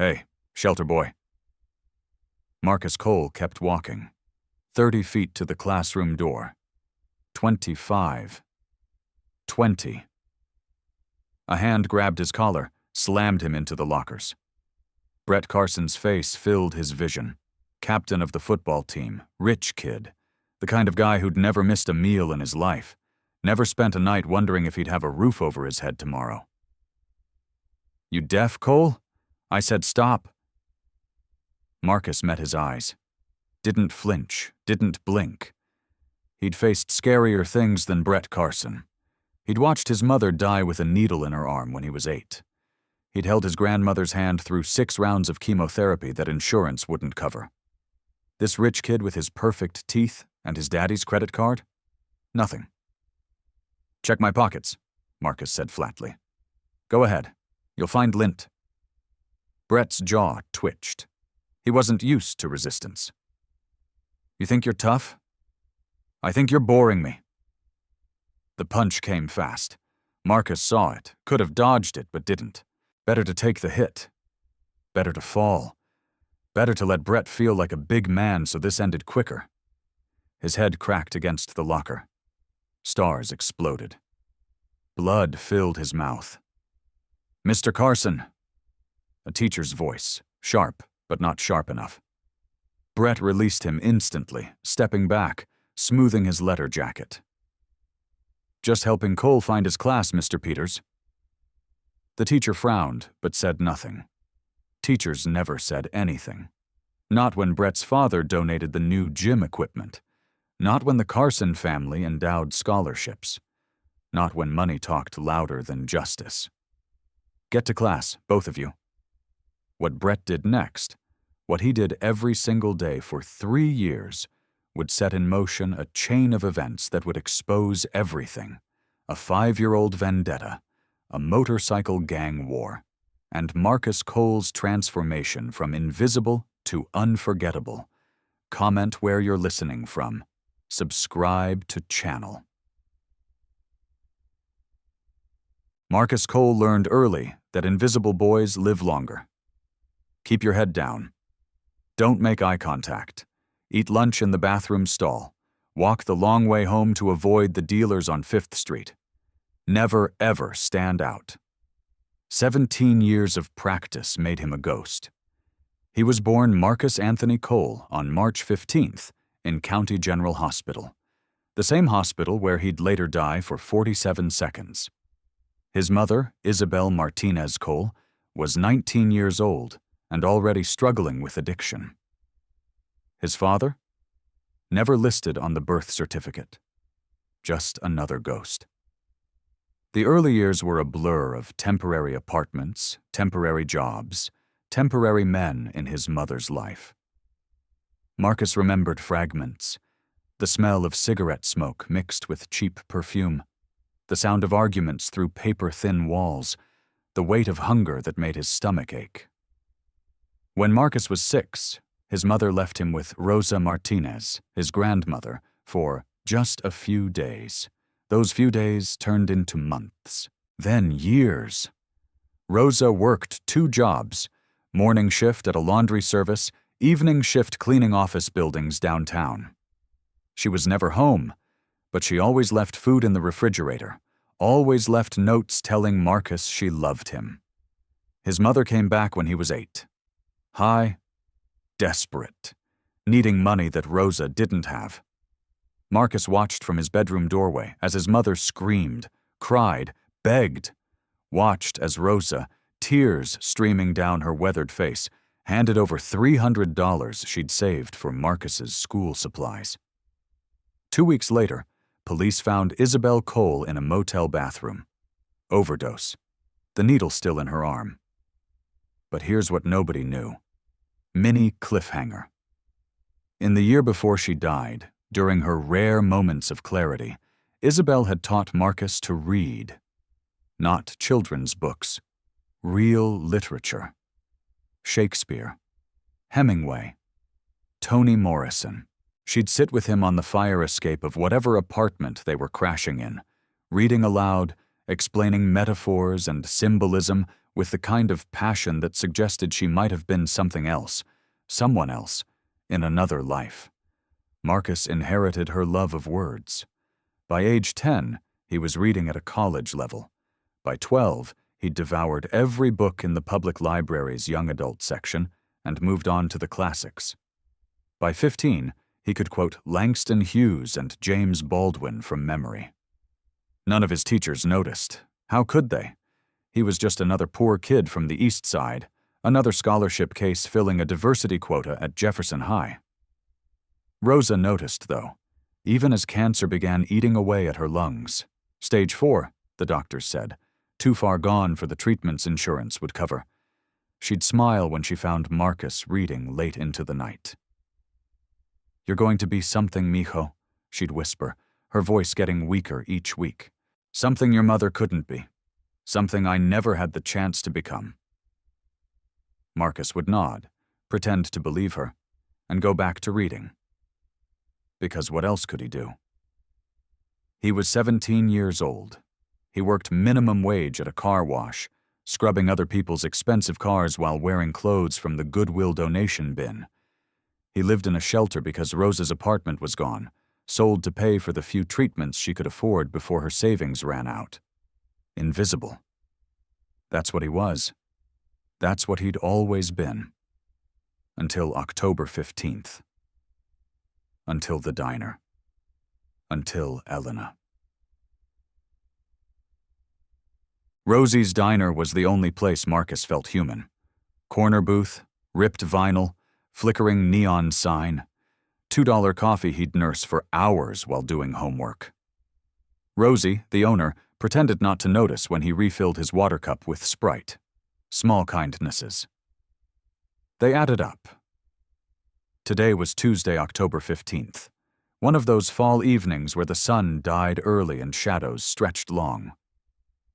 Hey, shelter boy. Marcus Cole kept walking. 30 feet to the classroom door. 25. 20. A hand grabbed his collar, slammed him into the lockers. Brett Carson's face filled his vision. Captain of the football team, rich kid. The kind of guy who'd never missed a meal in his life. Never spent a night wondering if he'd have a roof over his head tomorrow. You deaf, Cole? I said stop. Marcus met his eyes. Didn't flinch, didn't blink. He'd faced scarier things than Brett Carson. He'd watched his mother die with a needle in her arm when he was 8. He'd held his grandmother's hand through 6 rounds of chemotherapy that insurance wouldn't cover. This rich kid with his perfect teeth and his daddy's credit card? Nothing. Check my pockets, Marcus said flatly. Go ahead. You'll find lint. Brett's jaw twitched. He wasn't used to resistance. You think you're tough? I think you're boring me. The punch came fast. Marcus saw it, could have dodged it, but didn't. Better to take the hit. Better to fall. Better to let Brett feel like a big man so this ended quicker. His head cracked against the locker. Stars exploded. Blood filled his mouth. Mr. Carson. A teacher's voice, sharp, but not sharp enough. Brett released him instantly, stepping back, smoothing his letter jacket. Just helping Cole find his class, Mr. Peters. The teacher frowned, but said nothing. Teachers never said anything. Not when Brett's father donated the new gym equipment. Not when the Carson family endowed scholarships. Not when money talked louder than justice. Get to class, both of you. What Brett did next, what he did every single day for 3 years, would set in motion a chain of events that would expose everything. A 5-year-old vendetta, a motorcycle gang war, and Marcus Cole's transformation from invisible to unforgettable. Comment where you're listening from. Subscribe to channel. Marcus Cole learned early that invisible boys live longer. Keep your head down. Don't make eye contact. Eat lunch in the bathroom stall. Walk the long way home to avoid the dealers on 5th Street. Never, ever stand out. 17 years of practice made him a ghost. He was born Marcus Anthony Cole on March 15th in County General Hospital, the same hospital where he'd later die for 47 seconds. His mother, Isabel Martinez Cole, was 19 years old and already struggling with addiction. His father? Never listed on the birth certificate. Just another ghost. The early years were a blur of temporary apartments, temporary jobs, temporary men in his mother's life. Marcus remembered fragments, the smell of cigarette smoke mixed with cheap perfume, the sound of arguments through paper-thin walls, the weight of hunger that made his stomach ache. When Marcus was 6, his mother left him with Rosa Martinez, his grandmother, for just a few days. Those few days turned into months, then years. Rosa worked 2 jobs, morning shift at a laundry service, evening shift cleaning office buildings downtown. She was never home, but she always left food in the refrigerator, always left notes telling Marcus she loved him. His mother came back when he was 8. High, desperate, needing money that Rosa didn't have. Marcus watched from his bedroom doorway as his mother screamed, cried, begged. Watched as Rosa, tears streaming down her weathered face, handed over $300 she'd saved for Marcus's school supplies. 2 weeks later, police found Isabel Cole in a motel bathroom. Overdose. The needle still in her arm. But here's what nobody knew. Mini cliffhanger. In the year before she died, during her rare moments of clarity, Isabel had taught Marcus to read. Not children's books. Real literature. Shakespeare. Hemingway. Toni Morrison. She'd sit with him on the fire escape of whatever apartment they were crashing in, reading aloud explaining metaphors and symbolism with the kind of passion that suggested she might have been something else, someone else, in another life. Marcus inherited her love of words. By age 10, he was reading at a college level. By 12, he'd devoured every book in the public library's young adult section and moved on to the classics. By 15, he could quote Langston Hughes and James Baldwin from memory. None of his teachers noticed. How could they? He was just another poor kid from the East Side, another scholarship case filling a diversity quota at Jefferson High. Rosa noticed, though, even as cancer began eating away at her lungs. Stage 4, the doctors said, too far gone for the treatments insurance would cover. She'd smile when she found Marcus reading late into the night. "You're going to be something, mijo," she'd whisper, her voice getting weaker each week. "Something your mother couldn't be. Something I never had the chance to become." Marcus would nod, pretend to believe her, and go back to reading. Because what else could he do? He was 17 years old. He worked minimum wage at a car wash, scrubbing other people's expensive cars while wearing clothes from the Goodwill donation bin. He lived in a shelter because Rosa's apartment was gone, sold to pay for the few treatments she could afford before her savings ran out. Invisible. That's what he was. That's what he'd always been. Until October 15th. Until the diner. Until Elena. Rosie's Diner was the only place Marcus felt human. Corner booth, ripped vinyl, flickering neon sign, $2 coffee he'd nurse for hours while doing homework. Rosie, the owner, pretended not to notice when he refilled his water cup with Sprite. Small kindnesses. They added up. Today was Tuesday, October 15th, one of those fall evenings where the sun died early and shadows stretched long.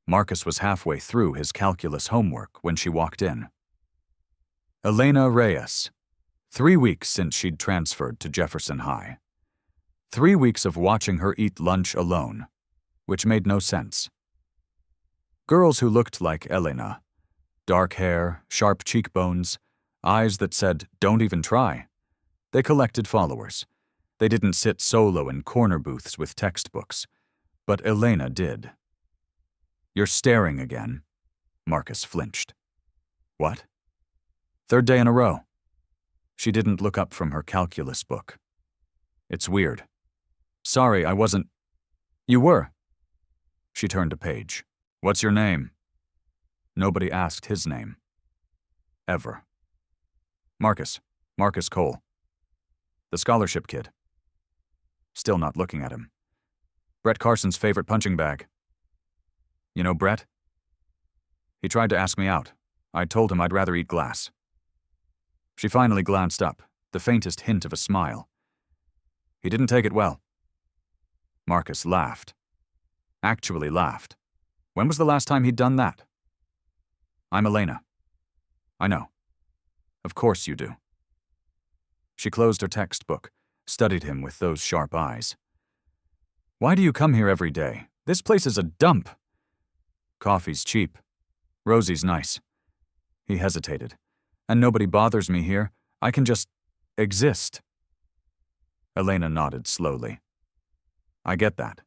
Marcus was halfway through his calculus homework when she walked in. Elena Reyes. 3 weeks since she'd transferred to Jefferson High. 3 weeks of watching her eat lunch alone, which made no sense. Girls who looked like Elena. Dark hair, sharp cheekbones, eyes that said, "Don't even try." They collected followers. They didn't sit solo in corner booths with textbooks. But Elena did. "You're staring again." Marcus flinched. "What?" "Third day in a row." She didn't look up from her calculus book. "It's weird." "Sorry, I wasn't—" "You were." She turned a page. "What's your name?" Nobody asked his name. Ever. "Marcus. Marcus Cole." "The scholarship kid." Still not looking at him. "Brett Carson's favorite punching bag." "You know Brett?" "He tried to ask me out. I told him I'd rather eat glass." She finally glanced up, the faintest hint of a smile. "He didn't take it well." Marcus laughed. Actually laughed. When was the last time he'd done that? "I'm Elena." "I know. Of course you do." She closed her textbook, studied him with those sharp eyes. "Why do you come here every day? This place is a dump." "Coffee's cheap. Rosie's nice." He hesitated. "And nobody bothers me here. I can just exist." Elena nodded slowly. "I get that."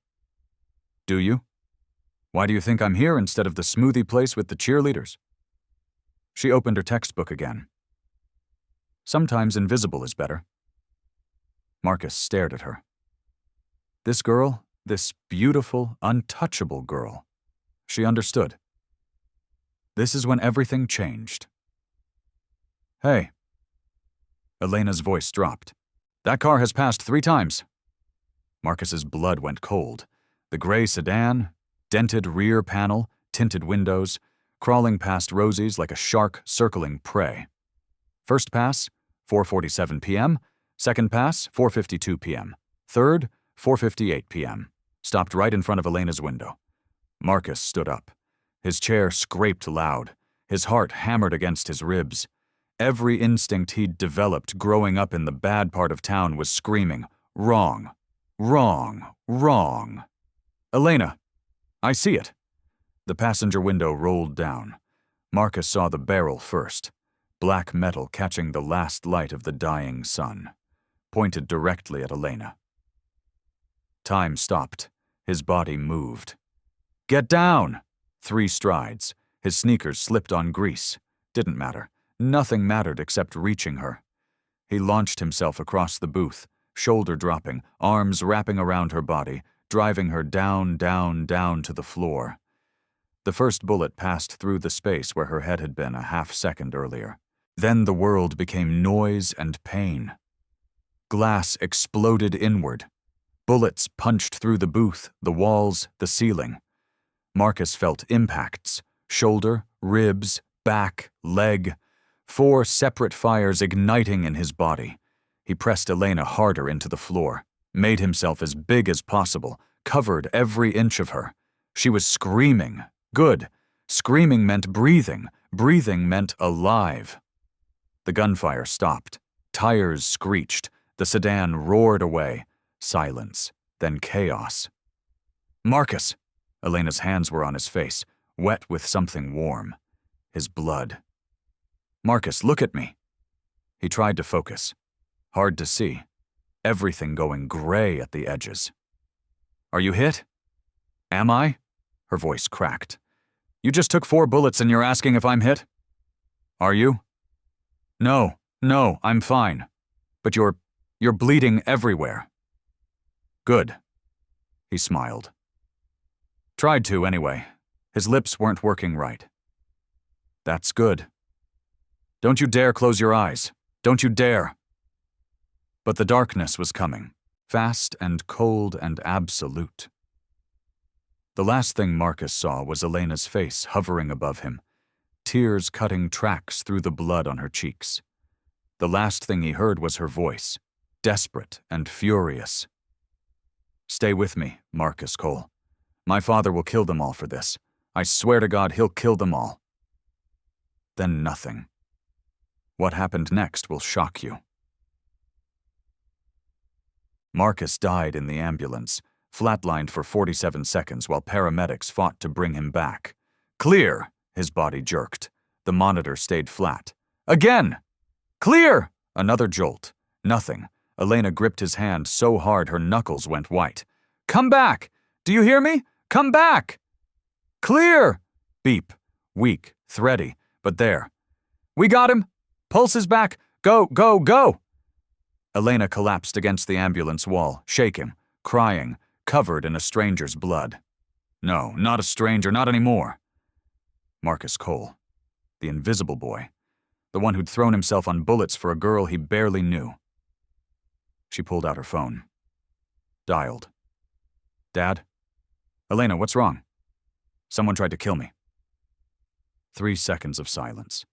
"Do you? Why do you think I'm here instead of the smoothie place with the cheerleaders?" She opened her textbook again. "Sometimes invisible is better." Marcus stared at her. This girl, this beautiful, untouchable girl. She understood. This is when everything changed. "Hey." Elena's voice dropped. "That car has passed 3 times." Marcus's blood went cold. The gray sedan, dented rear panel, tinted windows, crawling past Rosie's like a shark circling prey. First pass, 4:47 p.m. Second pass, 4:52 p.m. Third, 4:58 p.m. Stopped right in front of Elena's window. Marcus stood up. His chair scraped loud. His heart hammered against his ribs. Every instinct he'd developed growing up in the bad part of town was screaming, "Wrong, wrong, wrong." "Elena, I see it." The passenger window rolled down. Marcus saw the barrel first, black metal catching the last light of the dying sun, pointed directly at Elena. Time stopped. His body moved. "Get down!" 3 strides. His sneakers slipped on grease. Didn't matter. Nothing mattered except reaching her. He launched himself across the booth, shoulder dropping, arms wrapping around her body, driving her down, down, down to the floor. The first bullet passed through the space where her head had been a half-second earlier. Then the world became noise and pain. Glass exploded inward. Bullets punched through the booth, the walls, the ceiling. Marcus felt impacts: shoulder, ribs, back, leg. 4 separate fires igniting in his body. He pressed Elena harder into the floor, made himself as big as possible, covered every inch of her. She was screaming. Good. Screaming meant breathing. Breathing meant alive. The gunfire stopped. Tires screeched. The sedan roared away. Silence. Then chaos. "Marcus!" Elena's hands were on his face, wet with something warm. His blood. "Marcus, look at me." He tried to focus. Hard to see. Everything going gray at the edges. "Are you hit?" "Am I?" Her voice cracked. "You just took 4 bullets and you're asking if I'm hit?" "Are you?" No, I'm fine. But you're bleeding everywhere." "Good." He smiled. Tried to, anyway. His lips weren't working right. "That's good. Don't you dare close your eyes. Don't you dare." But the darkness was coming, fast and cold and absolute. The last thing Marcus saw was Elena's face hovering above him, tears cutting tracks through the blood on her cheeks. The last thing he heard was her voice, desperate and furious. "Stay with me, Marcus Cole. My father will kill them all for this. I swear to God, he'll kill them all." Then nothing. What happened next will shock you. Marcus died in the ambulance, flatlined for 47 seconds while paramedics fought to bring him back. "Clear!" His body jerked. The monitor stayed flat. "Again! Clear!" Another jolt. Nothing. Elena gripped his hand so hard her knuckles went white. "Come back! Do you hear me? Come back!" "Clear!" Beep. Weak, thready, but there. "We got him! Pulse is back! Go, go, go!" Elena collapsed against the ambulance wall, shaking, crying, covered in a stranger's blood. No, not a stranger, not anymore. Marcus Cole. The invisible boy. The one who'd thrown himself on bullets for a girl he barely knew. She pulled out her phone. Dialed. "Dad? Elena, what's wrong?" "Someone tried to kill me." 3 seconds of silence.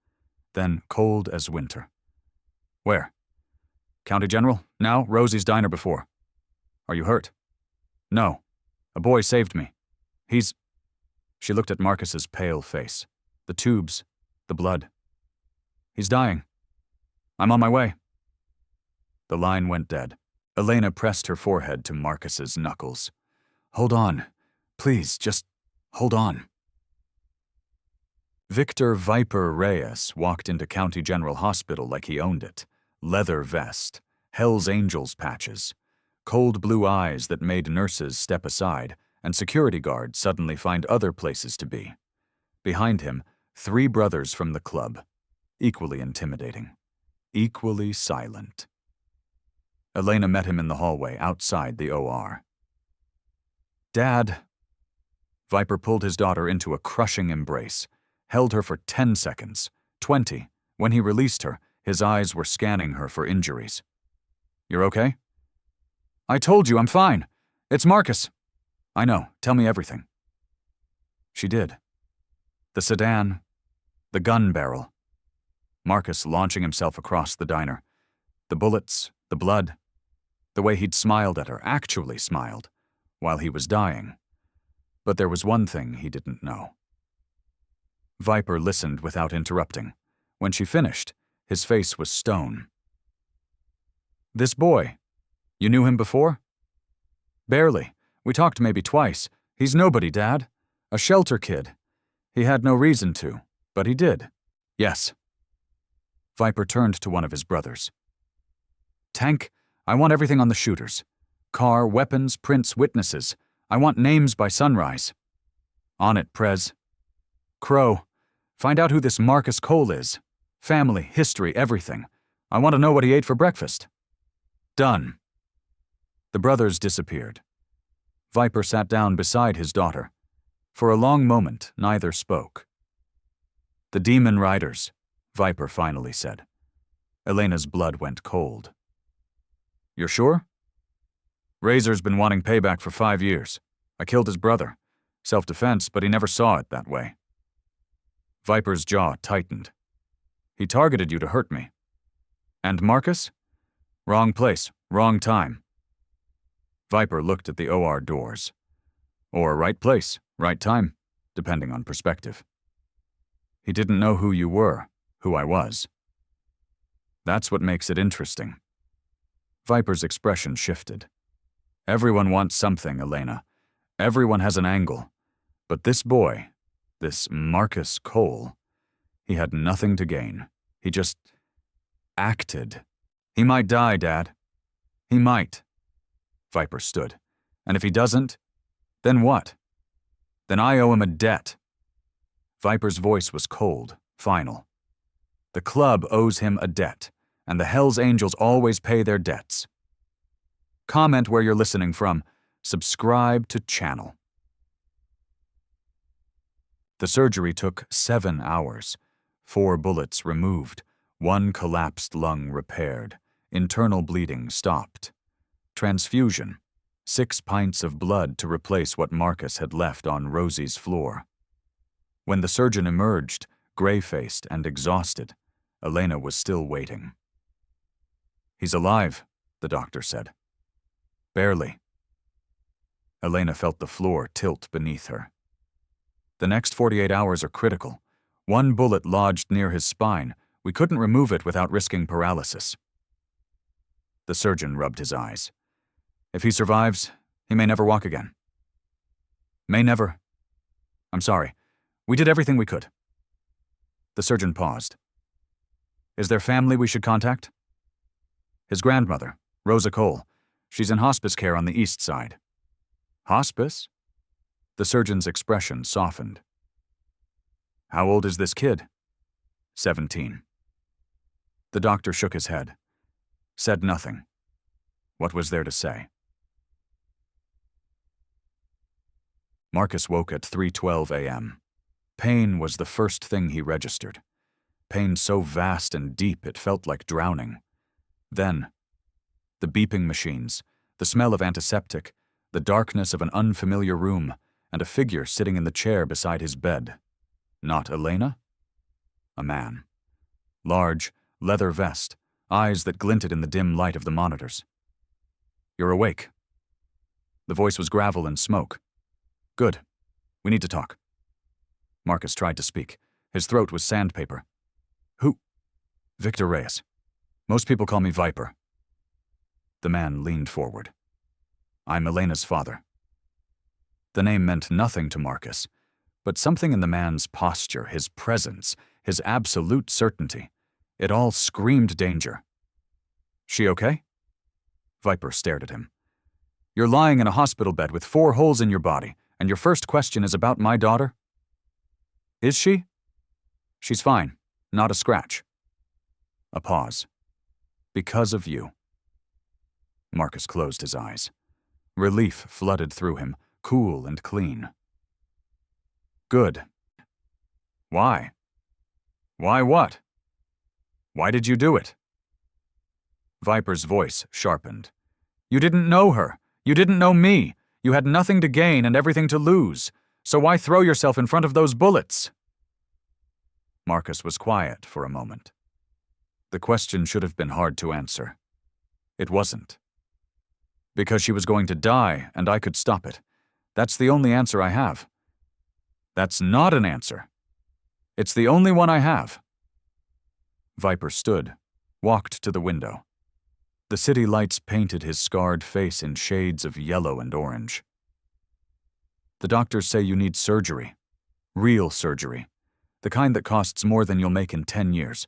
Then cold as winter. "Where?" "County General, now Rosie's Diner before." "Are you hurt?" "No. A boy saved me. He's..." She looked at Marcus's pale face. The tubes. The blood. "He's dying. I'm on my way." The line went dead. Elena pressed her forehead to Marcus's knuckles. "Hold on. Please, just hold on." Victor Viper Reyes walked into County General Hospital like he owned it. Leather vest, Hell's Angels patches, cold blue eyes that made nurses step aside and security guards suddenly find other places to be. Behind him, 3 brothers from the club, equally intimidating, equally silent. Elena met him in the hallway outside the OR. "Dad." Viper pulled his daughter into a crushing embrace, held her for 10 seconds, 20. When he released her, his eyes were scanning her for injuries. "You're okay?" "I told you I'm fine. It's Marcus." "I know. Tell me everything." She did. The sedan, the gun barrel, Marcus launching himself across the diner, the bullets, the blood, the way he'd smiled at her, actually smiled, while he was dying. But there was one thing he didn't know. Viper listened without interrupting. When she finished, his face was stone. "This boy, you knew him before?" "Barely. We talked maybe twice. He's nobody, Dad. A shelter kid. He had no reason to, but he did. Yes. Viper turned to one of his brothers. Tank, I want everything on the shooters. Car, weapons, prints, witnesses. I want names by sunrise. On it, Prez. Crow, find out who this Marcus Cole is. Family, history, everything. I want to know what he ate for breakfast. Done. The brothers disappeared. Viper sat down beside his daughter. For a long moment, neither spoke. The Demon Riders, Viper finally said. Elena's blood went cold. You're sure? Razor's been wanting payback for 5 years. I killed his brother. Self-defense, but he never saw it that way. Viper's jaw tightened. He targeted you to hurt me. And Marcus? Wrong place, wrong time. Viper looked at the OR doors. Or right place, right time, depending on perspective. He didn't know who you were, who I was. That's what makes it interesting. Viper's expression shifted. Everyone wants something, Elena. Everyone has an angle. But this boy, this Marcus Cole, he had nothing to gain. He just acted. He might die, Dad. He might. Viper stood. And if he doesn't, then what? Then I owe him a debt. Viper's voice was cold, final. The club owes him a debt, and the Hells Angels always pay their debts. Comment where you're listening from. Subscribe to channel. The surgery took 7 hours. 4 bullets removed, 1 collapsed lung repaired, internal bleeding stopped. Transfusion, 6 pints of blood to replace what Marcus had left on Rosie's floor. When the surgeon emerged, gray-faced and exhausted, Elena was still waiting. He's alive, the doctor said. Barely. Elena felt the floor tilt beneath her. The next 48 hours are critical. 1 bullet lodged near his spine. We couldn't remove it without risking paralysis. The surgeon rubbed his eyes. If he survives, he may never walk again. May never. I'm sorry. We did everything we could. The surgeon paused. Is there family we should contact? His grandmother, Rosa Cole. She's in hospice care on the east side. Hospice? The surgeon's expression softened. How old is this kid? 17. The doctor shook his head. Said nothing. What was there to say? Marcus woke at 3:12 a.m. Pain was the first thing he registered. Pain so vast and deep it felt like drowning. Then, the beeping machines, the smell of antiseptic, the darkness of an unfamiliar room, and a figure sitting in the chair beside his bed. Not Elena? A man. Large, leather vest, eyes that glinted in the dim light of the monitors. You're awake. The voice was gravel and smoke. Good. We need to talk. Marcus tried to speak. His throat was sandpaper. Who? Victor Reyes. Most people call me Viper. The man leaned forward. I'm Elena's father. The name meant nothing to Marcus, but something in the man's posture, his presence, his absolute certainty, it all screamed danger. She okay? Viper stared at him. You're lying in a hospital bed with 4 holes in your body, and your first question is about my daughter? Is she? She's fine, not a scratch. A pause. Because of you. Marcus closed his eyes. Relief flooded through him, cool and clean. Good. Why? Why what? Why did you do it? Viper's voice sharpened. You didn't know her. You didn't know me. You had nothing to gain and everything to lose. So why throw yourself in front of those bullets? Marcus was quiet for a moment. The question should have been hard to answer. It wasn't. Because she was going to die, and I could stop it. That's the only answer I have. That's not an answer. It's the only one I have. Viper stood, walked to the window. The city lights painted his scarred face in shades of yellow and orange. The doctors say you need surgery. Real surgery. The kind that costs more than you'll make in 10 years.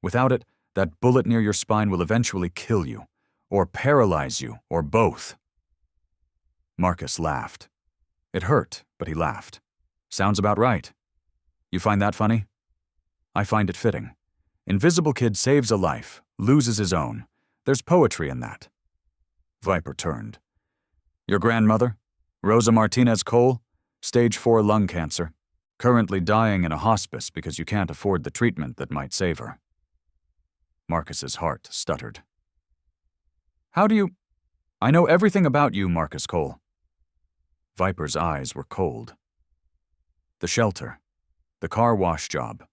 Without it, that bullet near your spine will eventually kill you, or paralyze you, or both. Marcus laughed. It hurt, but he laughed. Sounds about right. You find that funny? I find it fitting. Invisible Kid saves a life, loses his own. There's poetry in that. Viper turned. Your grandmother? Rosa Martinez Cole? Stage 4 lung cancer. Currently dying in a hospice because you can't afford the treatment that might save her. Marcus's heart stuttered. How do you... I know everything about you, Marcus Cole. Viper's eyes were cold. The shelter. The car wash job.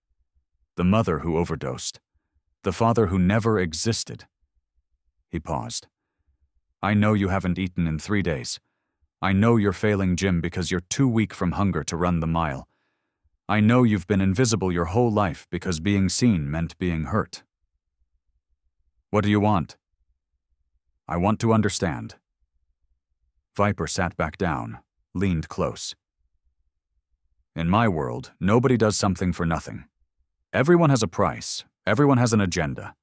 The mother who overdosed. The father who never existed. He paused. I know you haven't eaten in 3 days. I know you're failing gym because you're too weak from hunger to run the mile. I know you've been invisible your whole life because being seen meant being hurt. What do you want? I want to understand. Viper sat back down, leaned close. In my world, nobody does something for nothing. Everyone has a price, everyone has an agenda.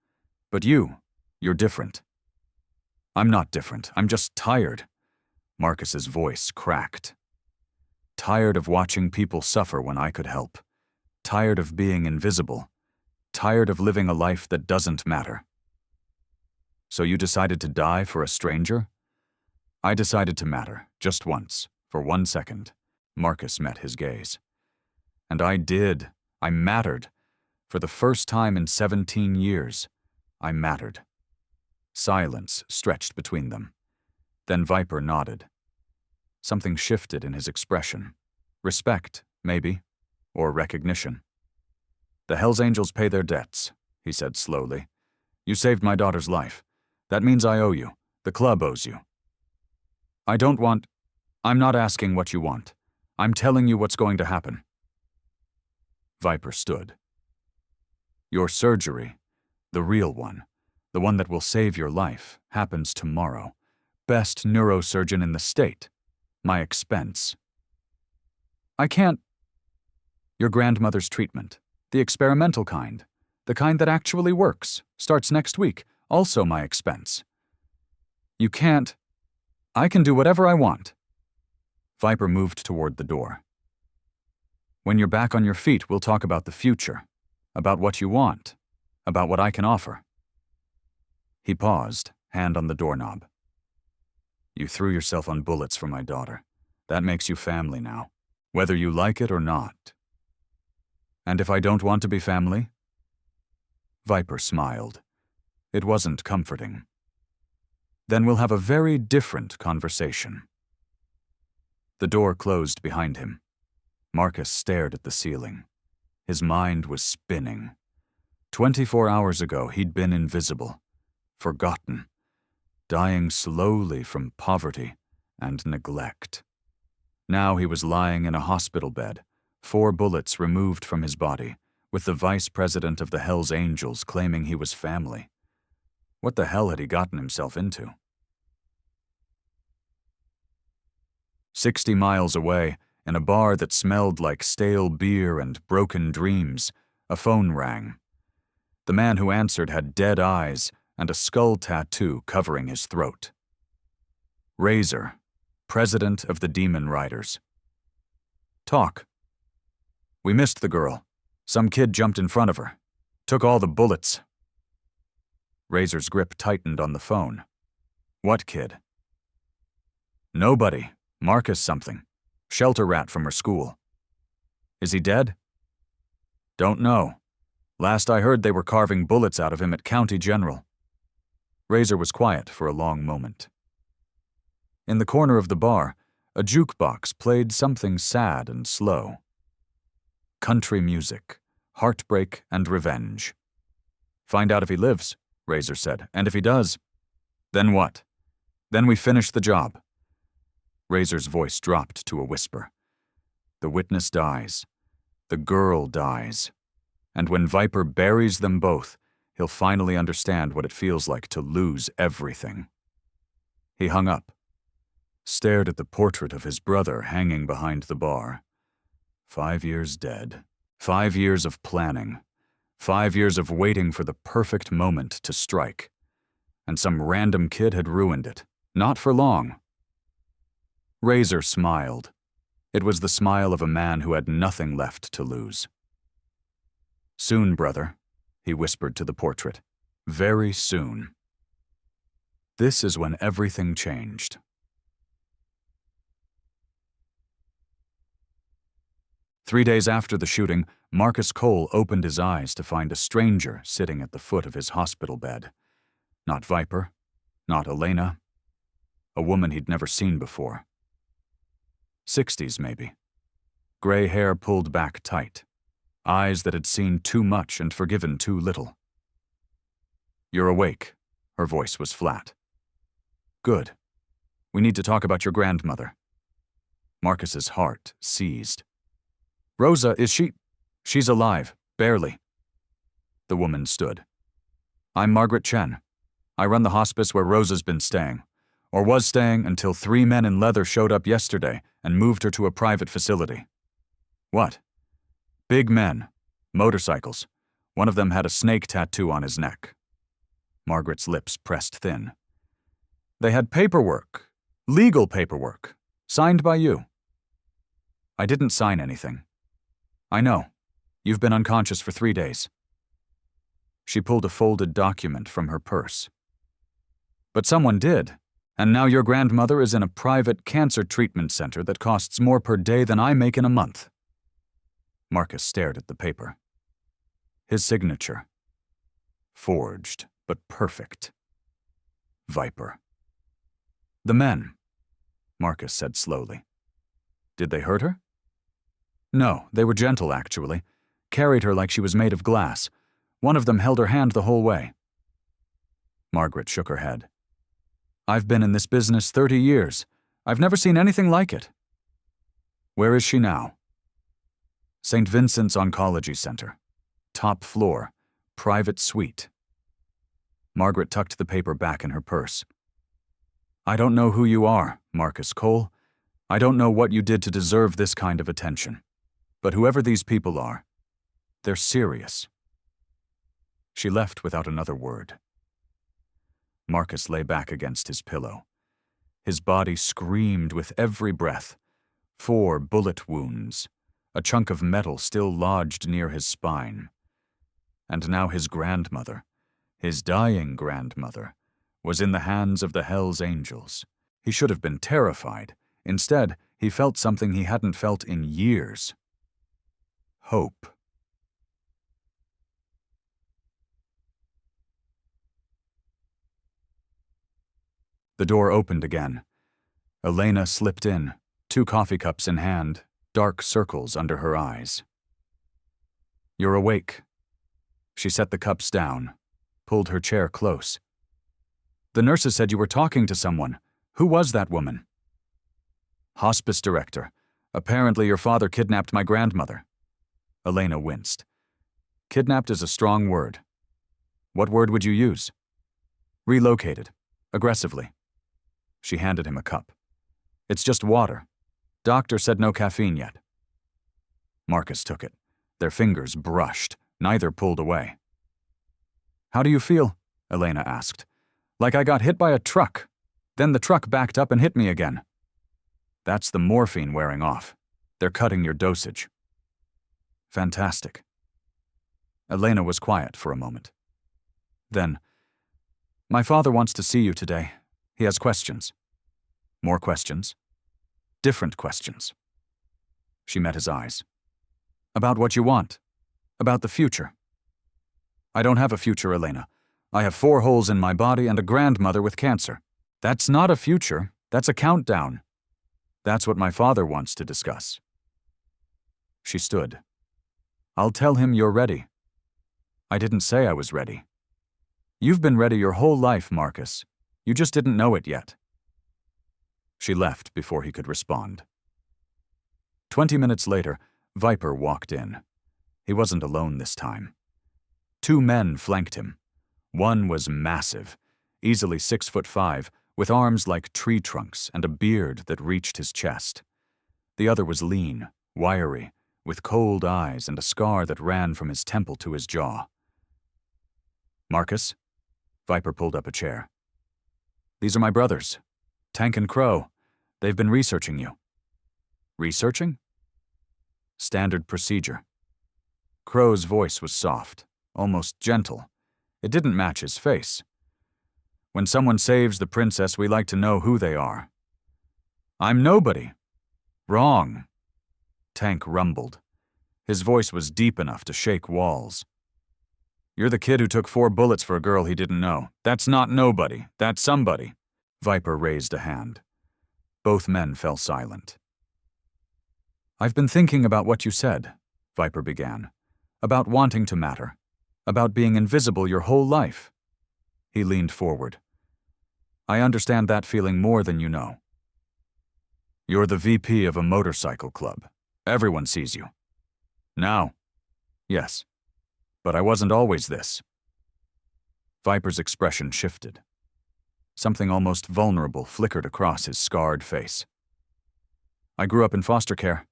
But you're different. I'm not different, I'm just tired. Marcus's voice cracked. Tired of watching people suffer when I could help. Tired of being invisible. Tired of living a life that doesn't matter. So you decided to die for a stranger? I decided to matter, just once, for 1 second. Marcus met his gaze. And I did. I mattered. For the first time in 17 years, I mattered. Silence stretched between them. Then Viper nodded. Something shifted in his expression. Respect, maybe, or recognition. The Hells Angels pay their debts, he said slowly. You saved my daughter's life. That means I owe you. The club owes you. I'm not asking what you want. I'm telling you what's going to happen. Viper stood. Your surgery, the real one, the one that will save your life, happens tomorrow. Best neurosurgeon in the state. My expense. I can't. Your grandmother's treatment, the experimental kind, the kind that actually works, starts next week, also my expense. You can't. I can do whatever I want. Viper moved toward the door. When you're back on your feet, we'll talk about the future, about what you want, about what I can offer. He paused, hand on the doorknob. You threw yourself on bullets for my daughter. That makes you family now, whether you like it or not. And if I don't want to be family? Viper smiled. It wasn't comforting. Then we'll have a very different conversation. The door closed behind him. Marcus stared at the ceiling. His mind was spinning. 24 hours ago, he'd been invisible, forgotten, dying slowly from poverty and neglect. Now he was lying in a hospital bed, 4 bullets removed from his body, with the vice president of the Hells Angels claiming he was family. What the hell had he gotten himself into? 60 miles away, in a bar that smelled like stale beer and broken dreams, a phone rang. The man who answered had dead eyes and a skull tattoo covering his throat. Razor, president of the Demon Riders. Talk. We missed the girl. Some kid jumped in front of her. Took all the bullets. Razor's grip tightened on the phone. What kid? Nobody. Marcus something. Shelter rat from her school. Is he dead? Don't know. Last I heard they were carving bullets out of him at County General. Razor was quiet for a long moment. In the corner of the bar, a jukebox played something sad and slow. Country music, heartbreak and revenge. Find out if he lives, Razor said, and if he does, then what? Then we finish the job. Razor's voice dropped to a whisper. The witness dies. The girl dies. And when Viper buries them both, he'll finally understand what it feels like to lose everything. He hung up, stared at the portrait of his brother hanging behind the bar. 5 years dead. 5 years of planning. 5 years of waiting for the perfect moment to strike. And some random kid had ruined it. Not for long. Razor smiled. It was the smile of a man who had nothing left to lose. "Soon, brother," he whispered to the portrait. "Very soon." This is when everything changed. 3 days after the shooting, Marcus Cole opened his eyes to find a stranger sitting at the foot of his hospital bed. Not Viper, not Elena, a woman he'd never seen before. 60s, maybe. Gray hair pulled back tight. Eyes that had seen too much and forgiven too little. "You're awake." Her voice was flat. "Good. We need to talk about your grandmother." Marcus's heart seized. "Rosa, is she—" "She's alive, barely." The woman stood. "I'm Margaret Chen. I run the hospice where Rosa's been staying, or was staying until 3 men in leather showed up yesterday and moved her to a private facility." "What?" "Big men. Motorcycles. One of them had a snake tattoo on his neck." Margaret's lips pressed thin. "They had paperwork. Legal paperwork. Signed by you." "I didn't sign anything." "I know. You've been unconscious for 3 days." She pulled a folded document from her purse. "But someone did. And now your grandmother is in a private cancer treatment center that costs more per day than I make in a month." Marcus stared at the paper. His signature. Forged, but perfect. Viper. "The men," Marcus said slowly. "Did they hurt her?" "No, they were gentle, actually. Carried her like she was made of glass. One of them held her hand the whole way." Margaret shook her head. "I've been in this business 30 years. I've never seen anything like it." "Where is she now?" "St. Vincent's Oncology Center. Top floor. Private suite." Margaret tucked the paper back in her purse. "I don't know who you are, Marcus Cole. I don't know what you did to deserve this kind of attention. But whoever these people are, they're serious." She left without another word. Marcus lay back against his pillow. His body screamed with every breath. 4 bullet wounds, a chunk of metal still lodged near his spine. And now his grandmother, his dying grandmother, was in the hands of the Hell's Angels. He should have been terrified. Instead, he felt something he hadn't felt in years. Hope. The door opened again. Elena slipped in, 2 coffee cups in hand, dark circles under her eyes. "You're awake." She set the cups down, pulled her chair close. "The nurses said you were talking to someone. Who was that woman?" "Hospice director. Apparently your father kidnapped my grandmother." Elena winced. "Kidnapped is a strong word. What word would you use?" "Relocated. Aggressively." She handed him a cup. "It's just water. Doctor said no caffeine yet." Marcus took it. Their fingers brushed. Neither pulled away. "How do you feel?" Elena asked. "Like I got hit by a truck. Then the truck backed up and hit me again." "That's the morphine wearing off. They're cutting your dosage." "Fantastic." Elena was quiet for a moment. Then, "My father wants to see you today. He has questions." "More questions?" "Different questions." She met his eyes. "About what you want. About the future." "I don't have a future, Elena. I have 4 holes in my body and a grandmother with cancer. That's not a future. That's a countdown. That's what my father wants to discuss." She stood. "I'll tell him you're ready." "I didn't say I was ready." "You've been ready your whole life, Marcus. You just didn't know it yet." She left before he could respond. 20 minutes later, Viper walked in. He wasn't alone this time. 2 men flanked him. One was massive, easily 6'5", with arms like tree trunks and a beard that reached his chest. The other was lean, wiry, with cold eyes and a scar that ran from his temple to his jaw. "Marcus?" Viper pulled up a chair. "These are my brothers, Tank and Crow. They've been researching you." "Researching?" "Standard procedure." Crow's voice was soft, almost gentle. It didn't match his face. "When someone saves the princess, we like to know who they are." "I'm nobody." "Wrong," Tank rumbled. His voice was deep enough to shake walls. "You're the kid who took 4 bullets for a girl he didn't know. That's not nobody. That's somebody." Viper raised a hand. Both men fell silent. "I've been thinking about what you said," Viper began. "About wanting to matter. About being invisible your whole life." He leaned forward. "I understand that feeling more than you know. You're the VP of a motorcycle club. Everyone sees you. Now, yes. But I wasn't always this." Viper's expression shifted. Something almost vulnerable flickered across his scarred face. "I grew up in foster care.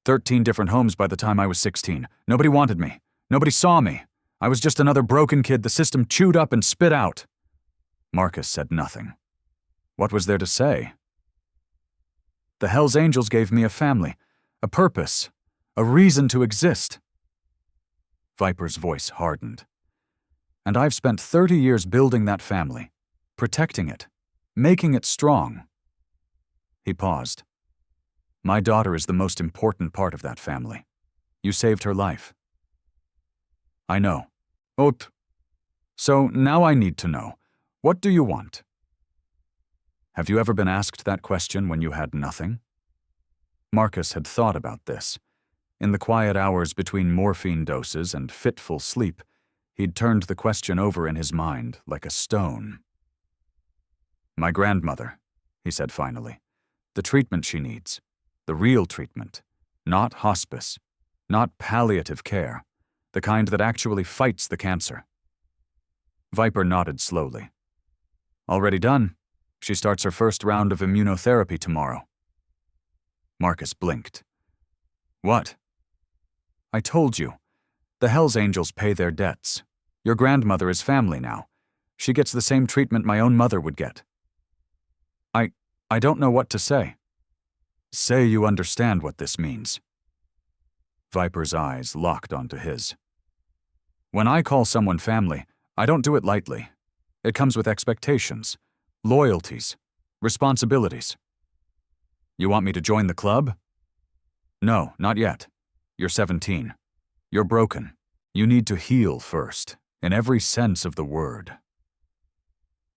13 different homes by the time I was 16. Nobody wanted me. Nobody saw me. I was just another broken kid the system chewed up and spit out." Marcus said nothing. What was there to say? "The Hells Angels gave me a family, a purpose, a reason to exist." Viper's voice hardened. "And I've spent 30 years building that family, protecting it, making it strong." He paused. "My daughter is the most important part of that family. You saved her life." "I know." "Ot. So now I need to know. What do you want?" "Have you ever been asked that question when you had nothing?" Marcus had thought about this. In the quiet hours between morphine doses and fitful sleep, he'd turned the question over in his mind like a stone. "My grandmother," he said finally. "The treatment she needs. The real treatment. Not hospice. Not palliative care. The kind that actually fights the cancer." Viper nodded slowly. "Already done. She starts her first round of immunotherapy tomorrow." Marcus blinked. "What?" "I told you. The Hells Angels pay their debts. Your grandmother is family now. She gets the same treatment my own mother would get." I don't know what to say." "Say you understand what this means." Viper's eyes locked onto his. "When I call someone family, I don't do it lightly. It comes with expectations, loyalties, responsibilities." "You want me to join the club?" "No, not yet. You're 17. You're broken. You need to heal first, in every sense of the word."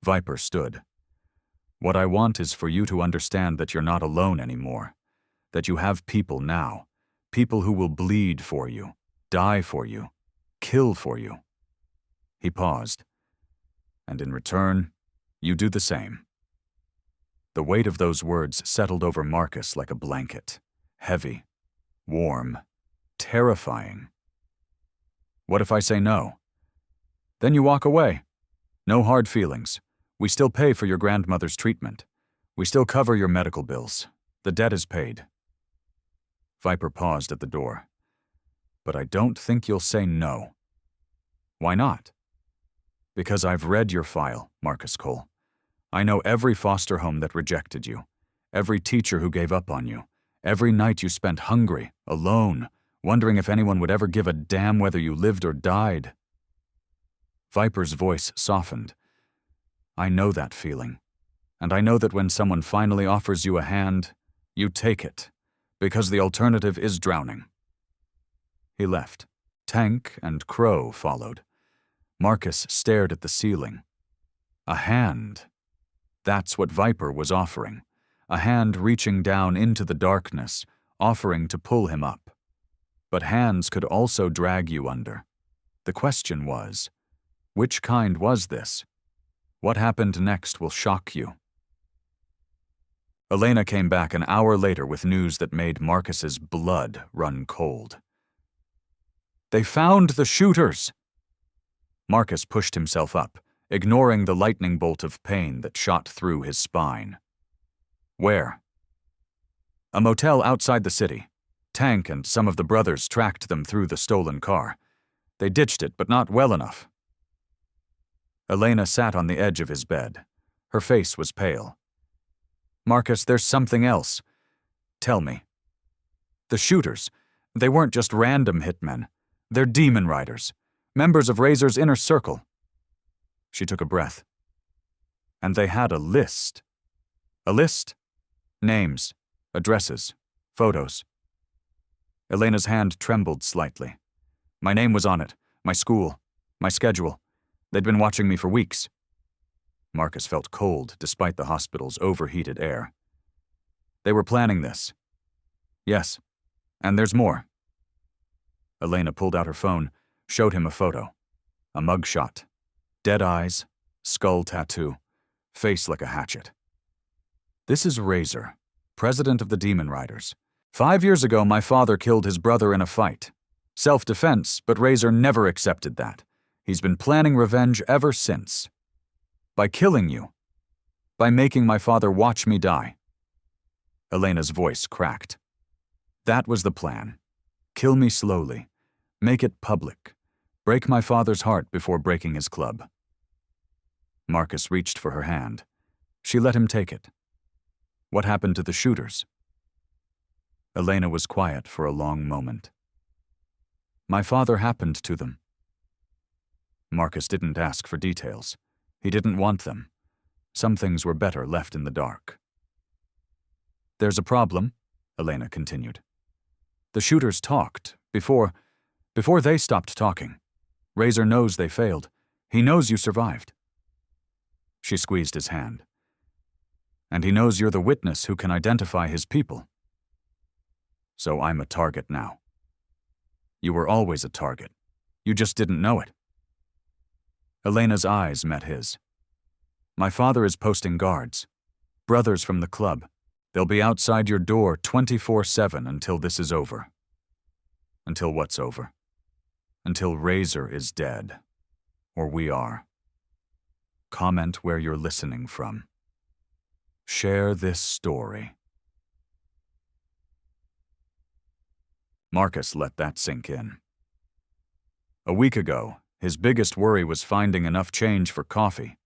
Viper stood. "What I want is for you to understand that you're not alone anymore, that you have people now, people who will bleed for you, die for you, kill for you." He paused. "And in return, you do the same." The weight of those words settled over Marcus like a blanket, heavy, warm, terrifying. "What if I say no?" "Then you walk away. No hard feelings. We still pay for your grandmother's treatment. We still cover your medical bills. The debt is paid." Viper paused at the door. "But I don't think you'll say no." "Why not?" "Because I've read your file, Marcus Cole. I know every foster home that rejected you, every teacher who gave up on you, every night you spent hungry, alone, wondering if anyone would ever give a damn whether you lived or died." Viper's voice softened. "I know that feeling, and I know that when someone finally offers you a hand, you take it, because the alternative is drowning." He left. Tank and Crow followed. Marcus stared at the ceiling. A hand. That's what Viper was offering. A hand reaching down into the darkness, offering to pull him up. But hands could also drag you under. The question was, which kind was this? What happened next will shock you. Elena came back an hour later with news that made Marcus's blood run cold. "They found the shooters!" Marcus pushed himself up, ignoring the lightning bolt of pain that shot through his spine. "Where?" "A motel outside the city. Tank and some of the brothers tracked them through the stolen car. They ditched it, but not well enough. Elena sat on the edge of his bed. Her face was pale. Marcus, there's something else. Tell me. The shooters, they weren't just random hitmen. They're demon riders, members of Razor's inner circle. She took a breath. And they had a list. A list? Names, addresses, photos. Elena's hand trembled slightly. My name was on it, my school, my schedule. They'd been watching me for weeks. Marcus felt cold despite the hospital's overheated air. They were planning this. Yes, and there's more. Elena pulled out her phone, showed him a photo. A mugshot. Dead eyes, skull tattoo, face like a hatchet. This is Razor, president of the Demon Riders. 5 years ago, my father killed his brother in a fight. Self-defense, but Razor never accepted that. He's been planning revenge ever since. By killing you. By making my father watch me die. Elena's voice cracked. That was the plan. Kill me slowly. Make it public. Break my father's heart before breaking his club. Marcus reached for her hand. She let him take it. What happened to the shooters? Elena was quiet for a long moment. My father happened to them. Marcus didn't ask for details. He didn't want them. Some things were better left in the dark. There's a problem, Elena continued. The shooters talked before they stopped talking. Razor knows they failed. He knows you survived. She squeezed his hand. And he knows you're the witness who can identify his people. So I'm a target now. You were always a target. You just didn't know it. Elena's eyes met his. My father is posting guards. Brothers from the club. They'll be outside your door 24/7 until this is over. Until what's over? Until Razor is dead. Or we are. Comment where you're listening from. Share this story. Marcus let that sink in. A week ago, his biggest worry was finding enough change for coffee.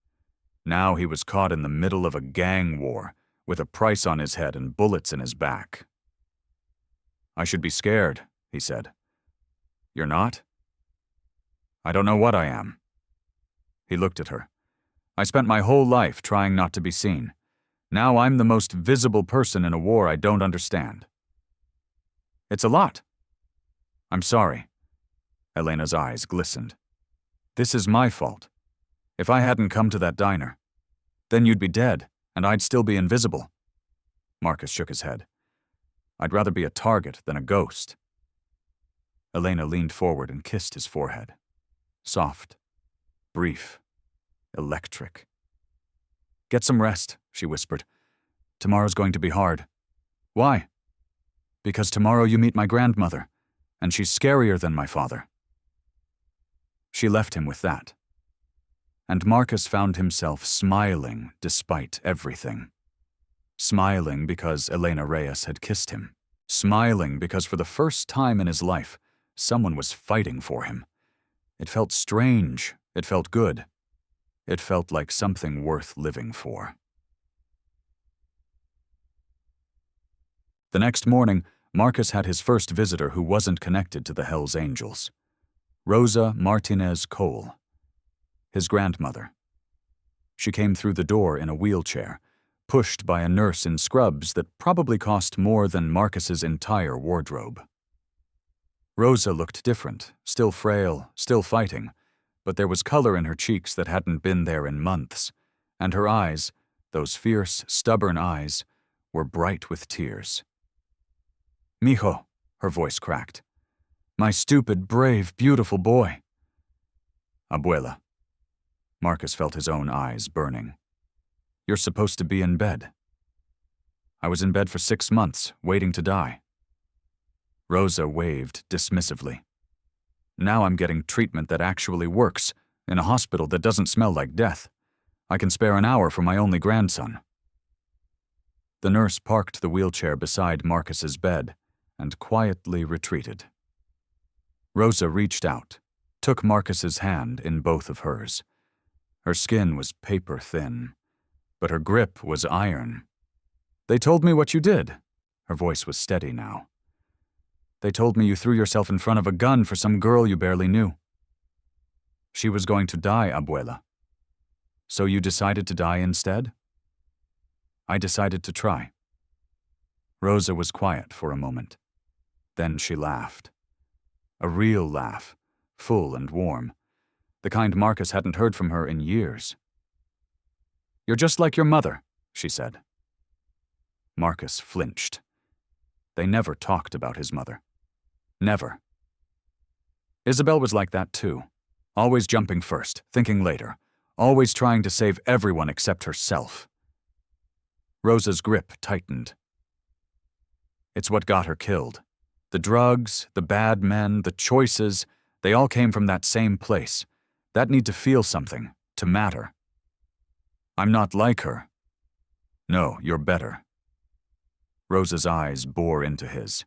Now he was caught in the middle of a gang war, with a price on his head and bullets in his back. I should be scared, he said. You're not? I don't know what I am. He looked at her. I spent my whole life trying not to be seen. Now I'm the most visible person in a war I don't understand. It's a lot. I'm sorry. Elena's eyes glistened. This is my fault. If I hadn't come to that diner, then you'd be dead, and I'd still be invisible. Marcus shook his head. I'd rather be a target than a ghost. Elena leaned forward and kissed his forehead. Soft, brief, electric. Get some rest, she whispered. Tomorrow's going to be hard. Why? Because tomorrow you meet my grandmother, and she's scarier than my father. She left him with that. And Marcus found himself smiling despite everything. Smiling because Elena Reyes had kissed him. Smiling because for the first time in his life, someone was fighting for him. It felt strange. It felt good. It felt like something worth living for. The next morning, Marcus had his first visitor who wasn't connected to the Hells Angels. Rosa Martinez Cole, his grandmother. She came through the door in a wheelchair, pushed by a nurse in scrubs that probably cost more than Marcus's entire wardrobe. Rosa looked different, still frail, still fighting, but there was color in her cheeks that hadn't been there in months, and her eyes, those fierce, stubborn eyes, were bright with tears. Mijo, her voice cracked. My stupid, brave, beautiful boy. Abuela. Marcus felt his own eyes burning. You're supposed to be in bed. I was in bed for 6 months, waiting to die. Rosa waved dismissively. Now I'm getting treatment that actually works, in a hospital that doesn't smell like death. I can spare an hour for my only grandson. The nurse parked the wheelchair beside Marcus's bed, and quietly retreated. Rosa reached out, took Marcus's hand in both of hers. Her skin was paper thin, but her grip was iron. "They told me what you did." Her voice was steady now. "They told me you threw yourself in front of a gun for some girl you barely knew." "She was going to die, Abuela." "So you decided to die instead?" "I decided to try." Rosa was quiet for a moment. Then she laughed. A real laugh, full and warm, the kind Marcus hadn't heard from her in years. "You're just like your mother," she said. Marcus flinched. They never talked about his mother. Never. Isabel was like that too, always jumping first, thinking later, always trying to save everyone except herself. Rosa's grip tightened. It's what got her killed. The drugs, the bad men, the choices, they all came from that same place. That need to feel something, to matter. "I'm not like her." "No, you're better." Rosa's eyes bore into his.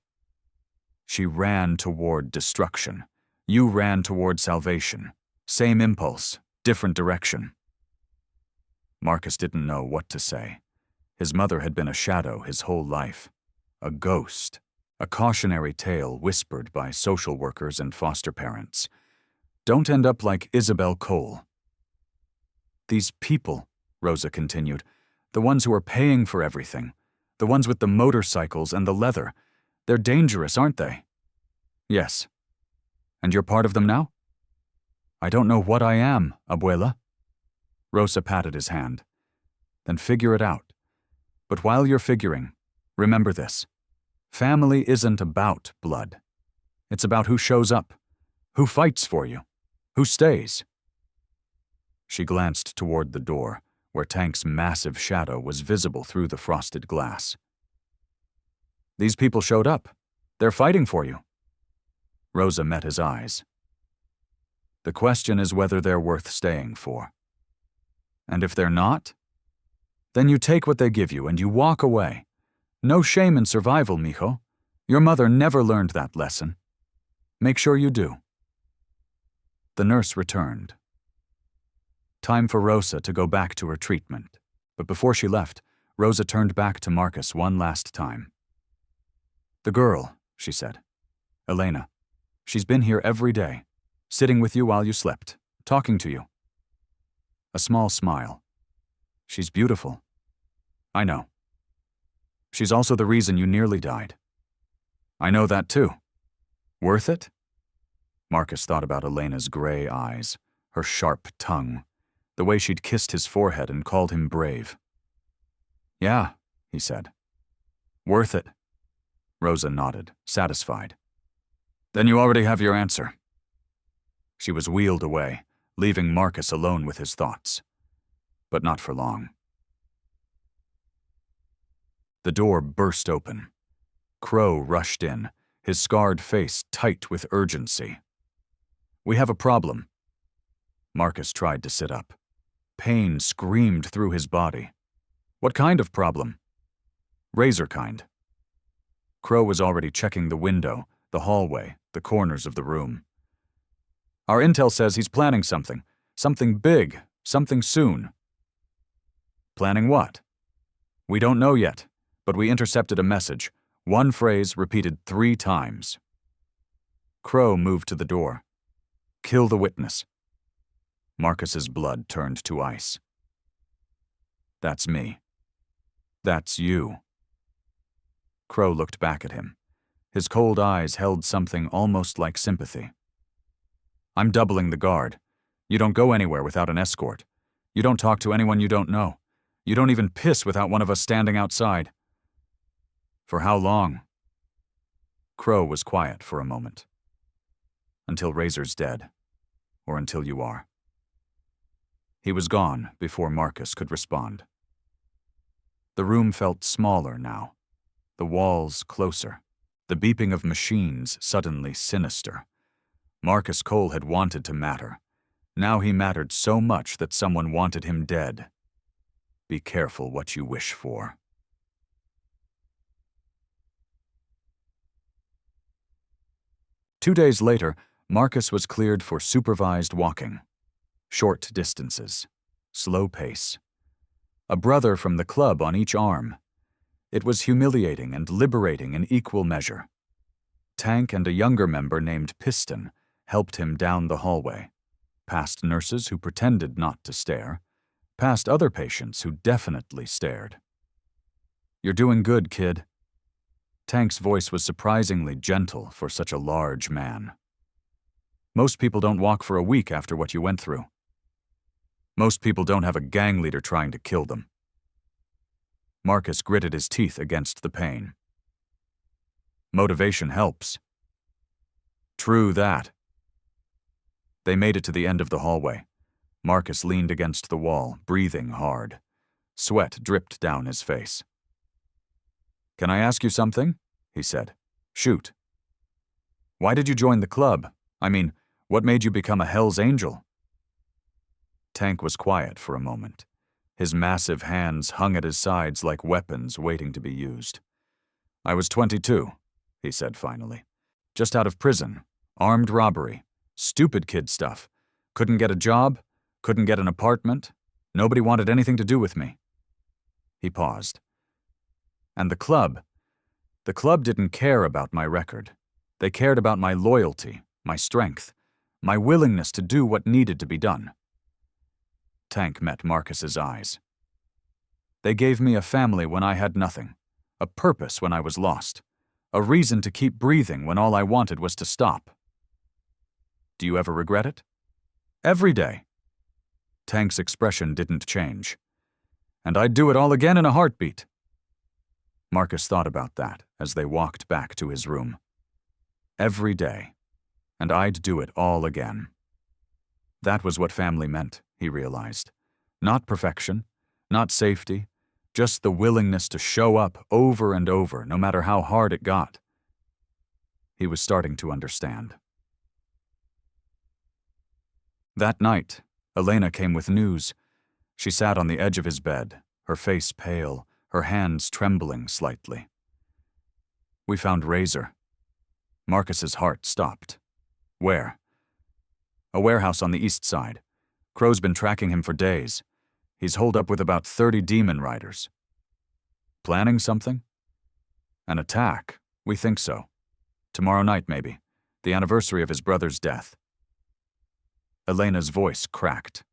She ran toward destruction. You ran toward salvation. Same impulse, different direction. Marcus didn't know what to say. His mother had been a shadow his whole life. A ghost. A cautionary tale whispered by social workers and foster parents. Don't end up like Isabel Cole. "These people," Rosa continued, "the ones who are paying for everything, the ones with the motorcycles and the leather, they're dangerous, aren't they?" "Yes." "And you're part of them now?" "I don't know what I am, Abuela." Rosa patted his hand. "Then figure it out. But while you're figuring, remember this. Family isn't about blood. It's about who shows up, who fights for you, who stays." She glanced toward the door, where Tank's massive shadow was visible through the frosted glass. "These people showed up. They're fighting for you." Rosa met his eyes. "The question is whether they're worth staying for. And if they're not, then you take what they give you and you walk away. No shame in survival, mijo. Your mother never learned that lesson. Make sure you do." The nurse returned. Time for Rosa to go back to her treatment, but before she left, Rosa turned back to Marcus one last time. "The girl," she said. "Elena. She's been here every day, sitting with you while you slept, talking to you." A small smile. "She's beautiful." "I know. She's also the reason you nearly died." "I know that too. Worth it?" Marcus thought about Elena's gray eyes, her sharp tongue, the way she'd kissed his forehead and called him brave. "Yeah," he said. "Worth it." Rosa nodded, satisfied. "Then you already have your answer." She was wheeled away, leaving Marcus alone with his thoughts. But not for long. The door burst open. Crow rushed in, his scarred face tight with urgency. "We have a problem." Marcus tried to sit up. Pain screamed through his body. "What kind of problem?" "Razor kind." Crow was already checking the window, the hallway, the corners of the room. "Our intel says he's planning something. Something big, something soon." "Planning what?" "We don't know yet, but we intercepted a message, one phrase repeated 3 times. Crow moved to the door. "Kill the witness." Marcus's blood turned to ice. "That's me. That's you." Crow looked back at him. His cold eyes held something almost like sympathy. "I'm doubling the guard. You don't go anywhere without an escort. You don't talk to anyone you don't know. You don't even piss without one of us standing outside." "For how long?" Crow was quiet for a moment. "Until Razor's dead. Or until you are." He was gone before Marcus could respond. The room felt smaller now, the walls closer, the beeping of machines suddenly sinister. Marcus Cole had wanted to matter. Now he mattered so much that someone wanted him dead. Be careful what you wish for. 2 days later, Marcus was cleared for supervised walking. Short distances. Slow pace. A brother from the club on each arm. It was humiliating and liberating in equal measure. Tank and a younger member named Piston helped him down the hallway, past nurses who pretended not to stare, past other patients who definitely stared. "You're doing good, kid." Tank's voice was surprisingly gentle for such a large man. "Most people don't walk for a week after what you went through. Most people don't have a gang leader trying to kill them." Marcus gritted his teeth against the pain. "Motivation helps." "True that." They made it to the end of the hallway. Marcus leaned against the wall, breathing hard. Sweat dripped down his face. "Can I ask you something?" he said. "Shoot." "Why did you join the club? I mean, what made you become a Hell's Angel?" Tank was quiet for a moment. His massive hands hung at his sides like weapons waiting to be used. "I was 22, he said finally. "Just out of prison. Armed robbery. Stupid kid stuff. Couldn't get a job. Couldn't get an apartment. Nobody wanted anything to do with me." He paused. "And the club didn't care about my record. They cared about my loyalty, my strength, my willingness to do what needed to be done." Tank met Marcus's eyes. "They gave me a family when I had nothing, a purpose when I was lost, a reason to keep breathing when all I wanted was to stop." "Do you ever regret it?" "Every day." Tank's expression didn't change. "And I'd do it all again in a heartbeat." Marcus thought about that as they walked back to his room. Every day. And I'd do it all again. That was what family meant, he realized. Not perfection, not safety, just the willingness to show up over and over, no matter how hard it got. He was starting to understand. That night, Elena came with news. She sat on the edge of his bed, her face pale, her hands trembling slightly. "We found Razor." Marcus's heart stopped. "Where?" "A warehouse on the east side. Crow's been tracking him for days. He's holed up with about 30 demon riders." "Planning something?" "An attack. We think so. Tomorrow night, maybe. The anniversary of his brother's death." Elena's voice cracked.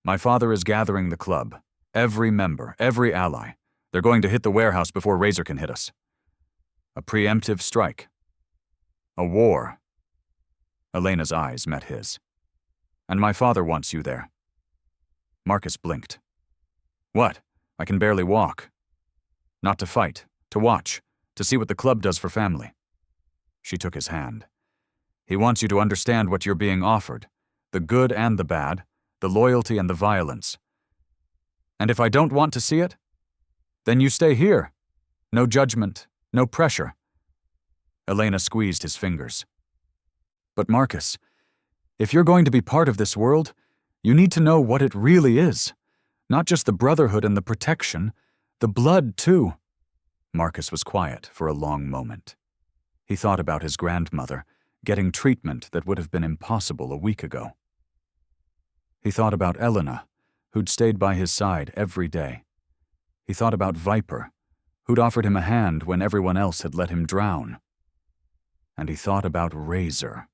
"My father is gathering the club. Every member, every ally. They're going to hit the warehouse before Razor can hit us. A preemptive strike. A war." Elena's eyes met his. "And my father wants you there." Marcus blinked. "What? I can barely walk." "Not to fight, to watch, to see what the club does for family." She took his hand. "He wants you to understand what you're being offered, the good and the bad, the loyalty and the violence. And if I don't want to see it, then you stay here. No judgment, no pressure." Elena squeezed his fingers. "But Marcus, if you're going to be part of this world, you need to know what it really is. Not just the brotherhood and the protection, the blood too." Marcus was quiet for a long moment. He thought about his grandmother, getting treatment that would have been impossible a week ago. He thought about Elena, who'd stayed by his side every day. He thought about Viper, who'd offered him a hand when everyone else had let him drown. And he thought about Razor,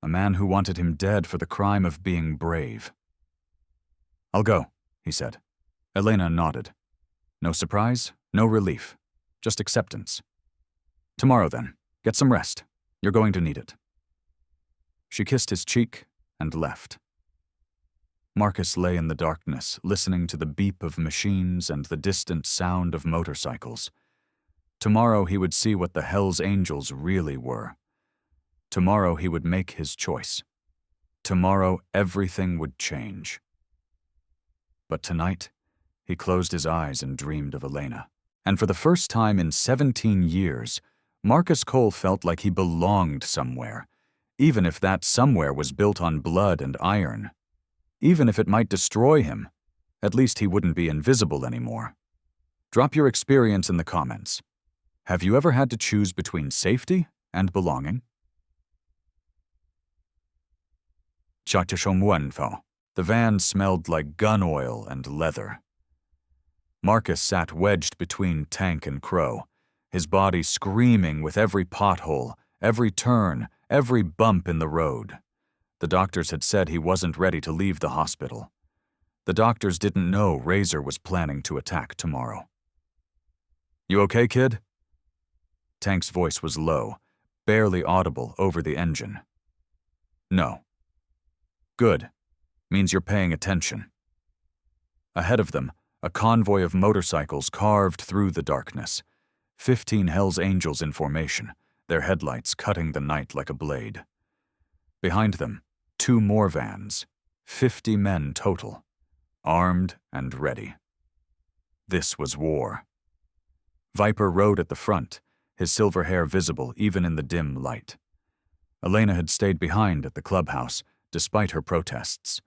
a man who wanted him dead for the crime of being brave. "I'll go," he said. Elena nodded. No surprise, no relief, just acceptance. "Tomorrow then, get some rest. You're going to need it." She kissed his cheek and left. Marcus lay in the darkness, listening to the beep of machines and the distant sound of motorcycles. Tomorrow he would see what the Hell's Angels really were. Tomorrow he would make his choice. Tomorrow everything would change. But tonight, he closed his eyes and dreamed of Elena. And for the first time in 17 years, Marcus Cole felt like he belonged somewhere, even if that somewhere was built on blood and iron. Even if it might destroy him, at least he wouldn't be invisible anymore. Drop your experience in the comments. Have you ever had to choose between safety and belonging? The van smelled like gun oil and leather. Marcus sat wedged between Tank and Crow, his body screaming with every pothole, every turn, every bump in the road. The doctors had said he wasn't ready to leave the hospital. The doctors didn't know Razor was planning to attack tomorrow. "You okay, kid?" Tank's voice was low, barely audible over the engine. "No." "Good. Means you're paying attention." Ahead of them, a convoy of motorcycles carved through the darkness. 15 Hell's Angels in formation, their headlights cutting the night like a blade. Behind them, 2 more vans, 50 men total, armed and ready. This was war. Viper rode at the front, his silver hair visible even in the dim light. Elena had stayed behind at the clubhouse, despite her protests.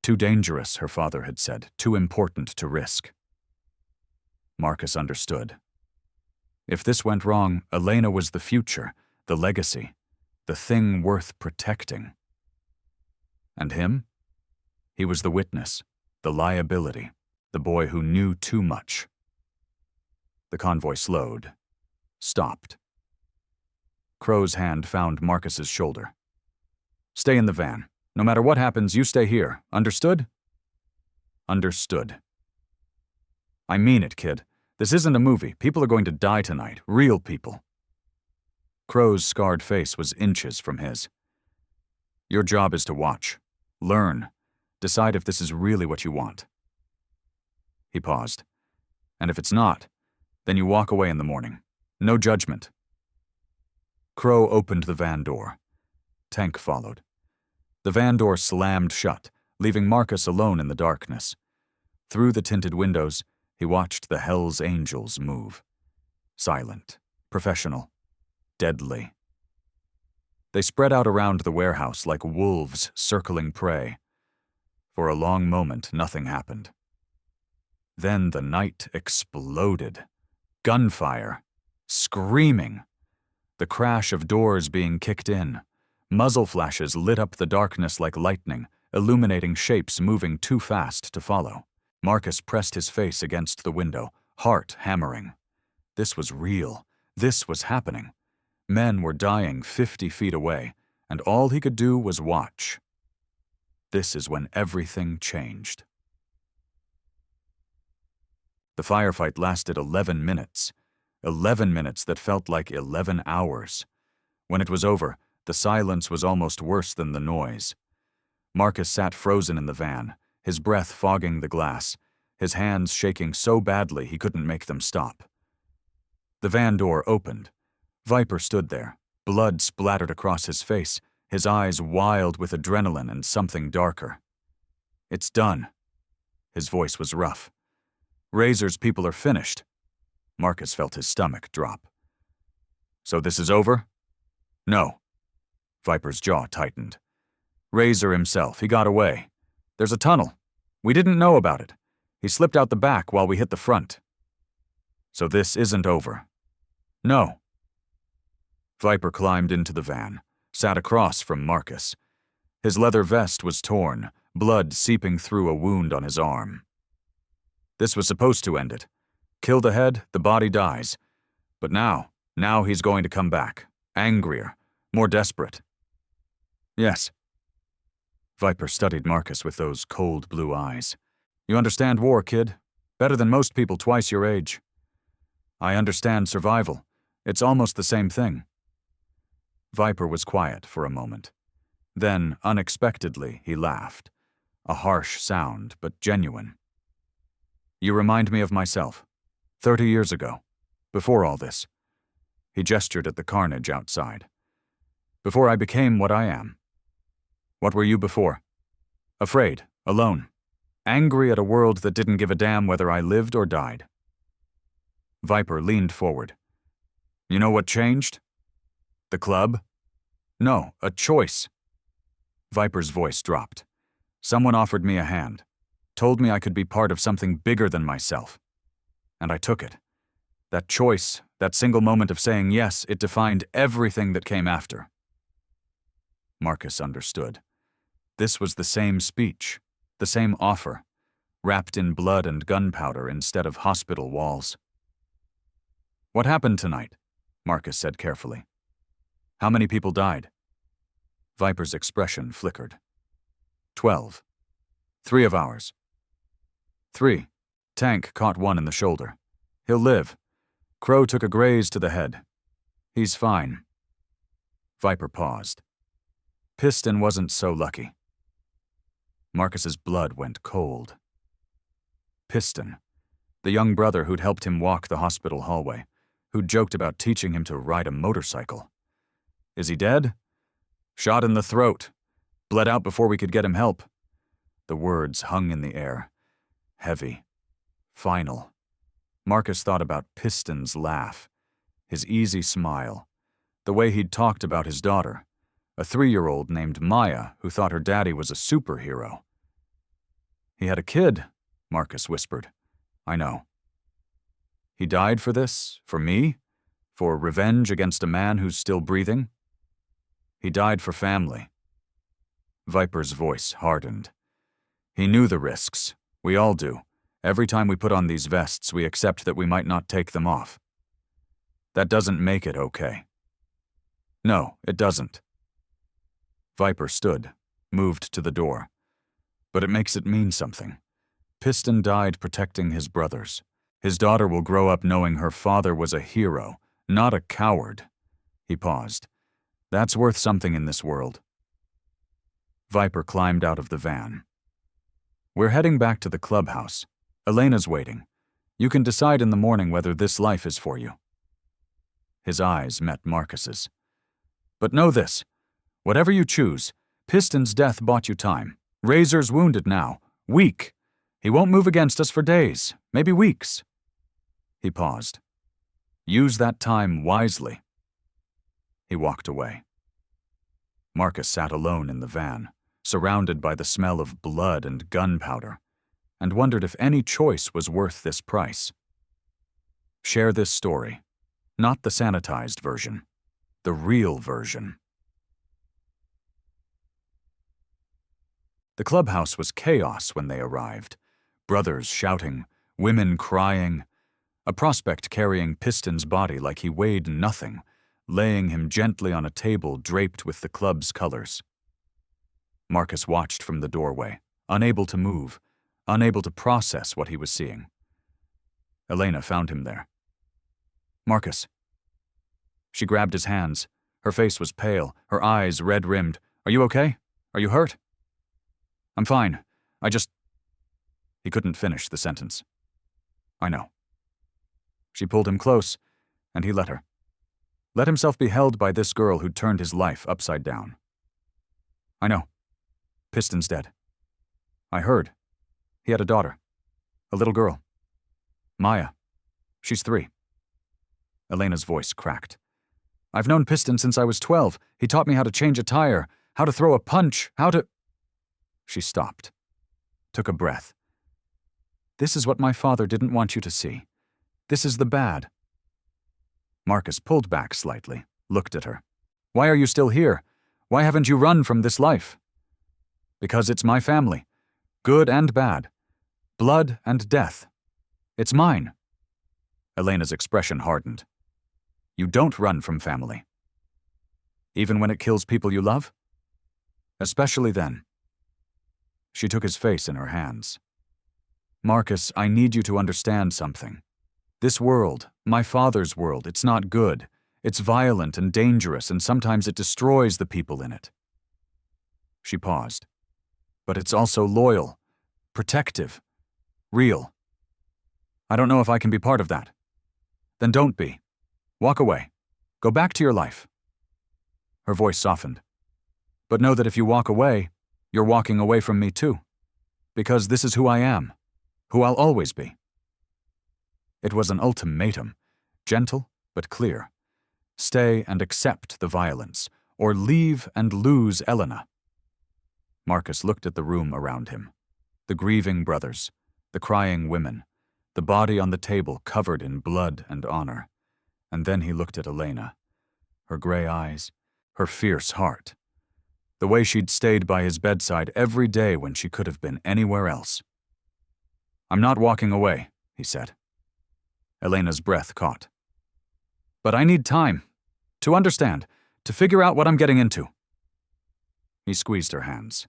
Too dangerous, her father had said, too important to risk. Marcus understood. If this went wrong, Elena was the future, the legacy, the thing worth protecting. And him? He was the witness, the liability, the boy who knew too much. The convoy slowed, stopped. Crow's hand found Marcus's shoulder. "Stay in the van. No matter what happens, you stay here. Understood?" "Understood." "I mean it, kid. This isn't a movie. People are going to die tonight. Real people." Crow's scarred face was inches from his. "Your job is to watch, learn, decide if this is really what you want." He paused. "And if it's not, then you walk away in the morning. No judgment." Crow opened the van door. Tank followed. The van door slammed shut, leaving Marcus alone in the darkness. Through the tinted windows, he watched the Hell's Angels move. Silent, professional, deadly. They spread out around the warehouse like wolves circling prey. For a long moment, nothing happened. Then the night exploded. Gunfire. Screaming. The crash of doors being kicked in. Muzzle flashes lit up the darkness like lightning, illuminating shapes moving too fast to follow. Marcus pressed his face against the window, heart hammering. This was real. This was happening. Men were dying 50 feet away, and all he could do was watch. This is when everything changed. The firefight lasted 11 minutes. 11 minutes that felt like 11 hours. When it was over, the silence was almost worse than the noise. Marcus sat frozen in the van, his breath fogging the glass, his hands shaking so badly he couldn't make them stop. The van door opened. Viper stood there, blood splattered across his face, his eyes wild with adrenaline and something darker. "It's done." His voice was rough. "Razor's people are finished." Marcus felt his stomach drop. "So this is over?" "No." Viper's jaw tightened. "Razor himself, he got away. There's a tunnel. We didn't know about it. He slipped out the back while we hit the front." "So this isn't over?" "No." Viper climbed into the van, sat across from Marcus. His leather vest was torn, blood seeping through a wound on his arm. "This was supposed to end it. Kill the head, the body dies. But now he's going to come back, angrier, more desperate." "Yes." Viper studied Marcus with those cold blue eyes. "You understand war, kid. Better than most people twice your age." "I understand survival. It's almost the same thing." Viper was quiet for a moment. Then, unexpectedly, he laughed. A harsh sound, but genuine. "You remind me of myself. 30 years ago. Before all this." He gestured at the carnage outside. "Before I became what I am." "What were you before?" "Afraid, alone. Angry at a world that didn't give a damn whether I lived or died." Viper leaned forward. "You know what changed?" "The club?" "No, a choice." Viper's voice dropped. "Someone offered me a hand. Told me I could be part of something bigger than myself. And I took it. That choice, that single moment of saying yes, it defined everything that came after. Marcus understood. This was the same speech, the same offer, wrapped in blood and gunpowder instead of hospital walls. "What happened tonight?" Marcus said carefully. "How many people died?" Viper's expression flickered. 12. 3 of ours. 3. Tank caught one in the shoulder. He'll live. Crow took a graze to the head. He's fine." Viper paused. Piston wasn't so lucky. Marcus's blood went cold. Piston, the young brother who'd helped him walk the hospital hallway, who'd joked about teaching him to ride a motorcycle. Is he dead? Shot in the throat. Bled out before we could get him help. The words hung in the air. Heavy. Final. Marcus thought about Piston's laugh, his easy smile, the way he'd talked about his daughter, a 3-year-old named Maya who thought her daddy was a superhero. "He had a kid," Marcus whispered. "I know." "He died for this? For me? For revenge against a man who's still breathing?" "He died for family." Viper's voice hardened. He knew the risks. We all do. Every time we put on these vests, we accept that we might not take them off. That doesn't make it okay. No, it doesn't. Viper stood, moved to the door. But it makes it mean something. Piston died protecting his brothers. His daughter will grow up knowing her father was a hero, not a coward. He paused. That's worth something in this world. Viper climbed out of the van. We're heading back to the clubhouse. Elena's waiting. You can decide in the morning whether this life is for you. His eyes met Marcus's. But know this. Whatever you choose, Piston's death bought you time. Razor's wounded now. Weak. He won't move against us for days, maybe weeks. He paused. Use that time wisely. He walked away. Marcus sat alone in the van, surrounded by the smell of blood and gunpowder, and wondered if any choice was worth this price. Share this story, not the sanitized version, the real version. The clubhouse was chaos when they arrived. Brothers shouting, women crying, a prospect carrying Piston's body like he weighed nothing, laying him gently on a table draped with the club's colors. Marcus watched from the doorway, unable to move, unable to process what he was seeing. Elena found him there. Marcus. She grabbed his hands. Her face was pale, her eyes red-rimmed. Are you okay? Are you hurt? I'm fine. He couldn't finish the sentence. I know. She pulled him close, and he let her. Let himself be held by this girl who'd turned his life upside down. I know. Piston's dead. I heard. He had a daughter. A little girl. Maya. She's 3. Elena's voice cracked. I've known Piston since I was 12. He taught me how to change a tire, how to throw a punch, how to... She stopped. Took a breath. This is what my father didn't want you to see. This is the bad. Marcus pulled back slightly, looked at her. Why are you still here? Why haven't you run from this life? Because it's my family. Good and bad. Blood and death. It's mine. Elena's expression hardened. You don't run from family. Even when it kills people you love? Especially then. She took his face in her hands. Marcus, I need you to understand something. This world, my father's world, it's not good. It's violent and dangerous, and sometimes it destroys the people in it. She paused. But it's also loyal, protective, real. I don't know if I can be part of that. Then don't be. Walk away. Go back to your life. Her voice softened. But know that if you walk away, you're walking away from me too. Because this is who I am, who I'll always be. It was an ultimatum, gentle but clear. Stay and accept the violence, or leave and lose Elena. Marcus looked at the room around him. The grieving brothers, the crying women, the body on the table covered in blood and honor. And then he looked at Elena, her gray eyes, her fierce heart, the way she'd stayed by his bedside every day when she could have been anywhere else. "I'm not walking away," he said. Elena's breath caught. "But I need time, to understand, to figure out what I'm getting into." He squeezed her hands.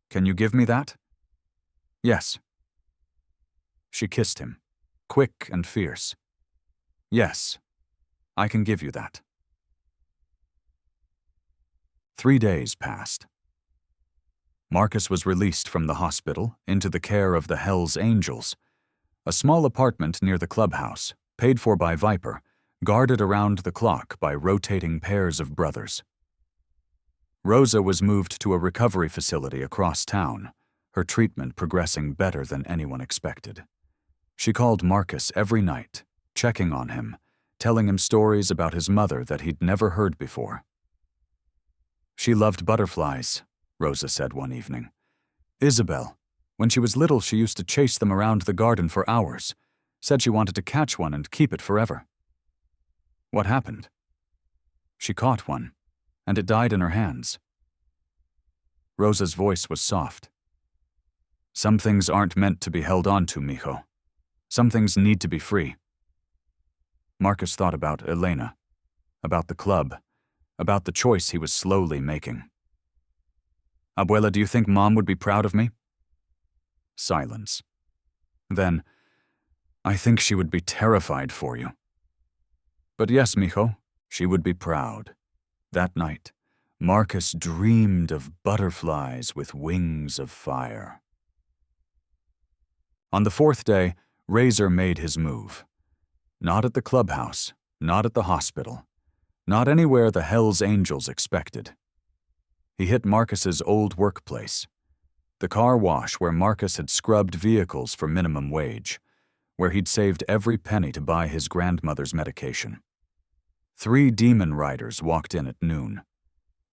"Can you give me that?" "Yes." She kissed him, quick and fierce. "Yes, I can give you that." 3 days passed. Marcus was released from the hospital into the care of the Hells Angels, a small apartment near the clubhouse, paid for by Viper, guarded around the clock by rotating pairs of brothers. Rosa was moved to a recovery facility across town, her treatment progressing better than anyone expected. She called Marcus every night, checking on him, telling him stories about his mother that he'd never heard before. "She loved butterflies," Rosa said one evening. "Isabel, when she was little, she used to chase them around the garden for hours, said she wanted to catch one and keep it forever." "What happened?" "She caught one, and it died in her hands." Rosa's voice was soft. "Some things aren't meant to be held on to, mijo. Some things need to be free." Marcus thought about Elena, about the club, about the choice he was slowly making. "Abuela, do you think Mom would be proud of me?" Silence. Then, "I think she would be terrified for you." "But yes, mijo, she would be proud." That night, Marcus dreamed of butterflies with wings of fire. On the 4th day, Razor made his move. Not at the clubhouse, not at the hospital, not anywhere the Hells Angels expected. He hit Marcus's old workplace, the car wash where Marcus had scrubbed vehicles for minimum wage, where he'd saved every penny to buy his grandmother's medication. 3 demon riders walked in at noon,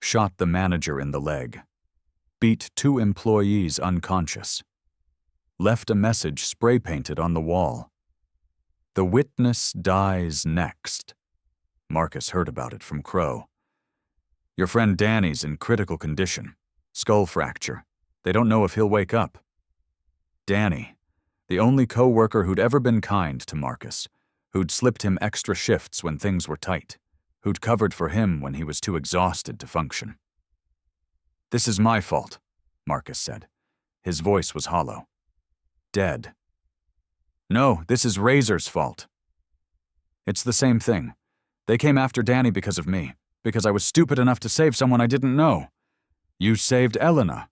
shot the manager in the leg, beat 2 employees unconscious, left a message spray-painted on the wall. "The witness dies next." Marcus heard about it from Crow. "Your friend Danny's in critical condition. Skull fracture. They don't know if he'll wake up." Danny, the only co-worker who'd ever been kind to Marcus, who'd slipped him extra shifts when things were tight, who'd covered for him when he was too exhausted to function. "This is my fault," Marcus said. His voice was hollow. "Dead." "No, this is Razor's fault." "It's the same thing. They came after Danny because of me, because I was stupid enough to save someone I didn't know." "You saved Elena."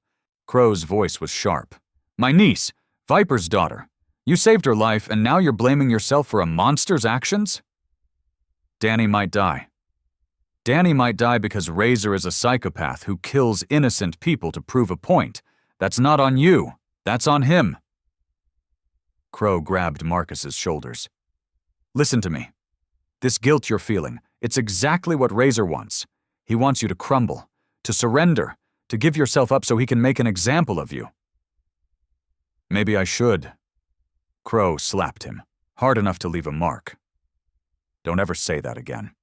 Crow's voice was sharp. "My niece, Viper's daughter. You saved her life, and now you're blaming yourself for a monster's actions?" "Danny might die. Danny might die because Razor is a psychopath who kills innocent people to prove a point. That's not on you. That's on him." Crow grabbed Marcus's shoulders. "Listen to me. This guilt you're feeling, it's exactly what Razor wants. He wants you to crumble, to surrender, to give yourself up so he can make an example of you." "Maybe I should." Crow slapped him, hard enough to leave a mark. "Don't ever say that again."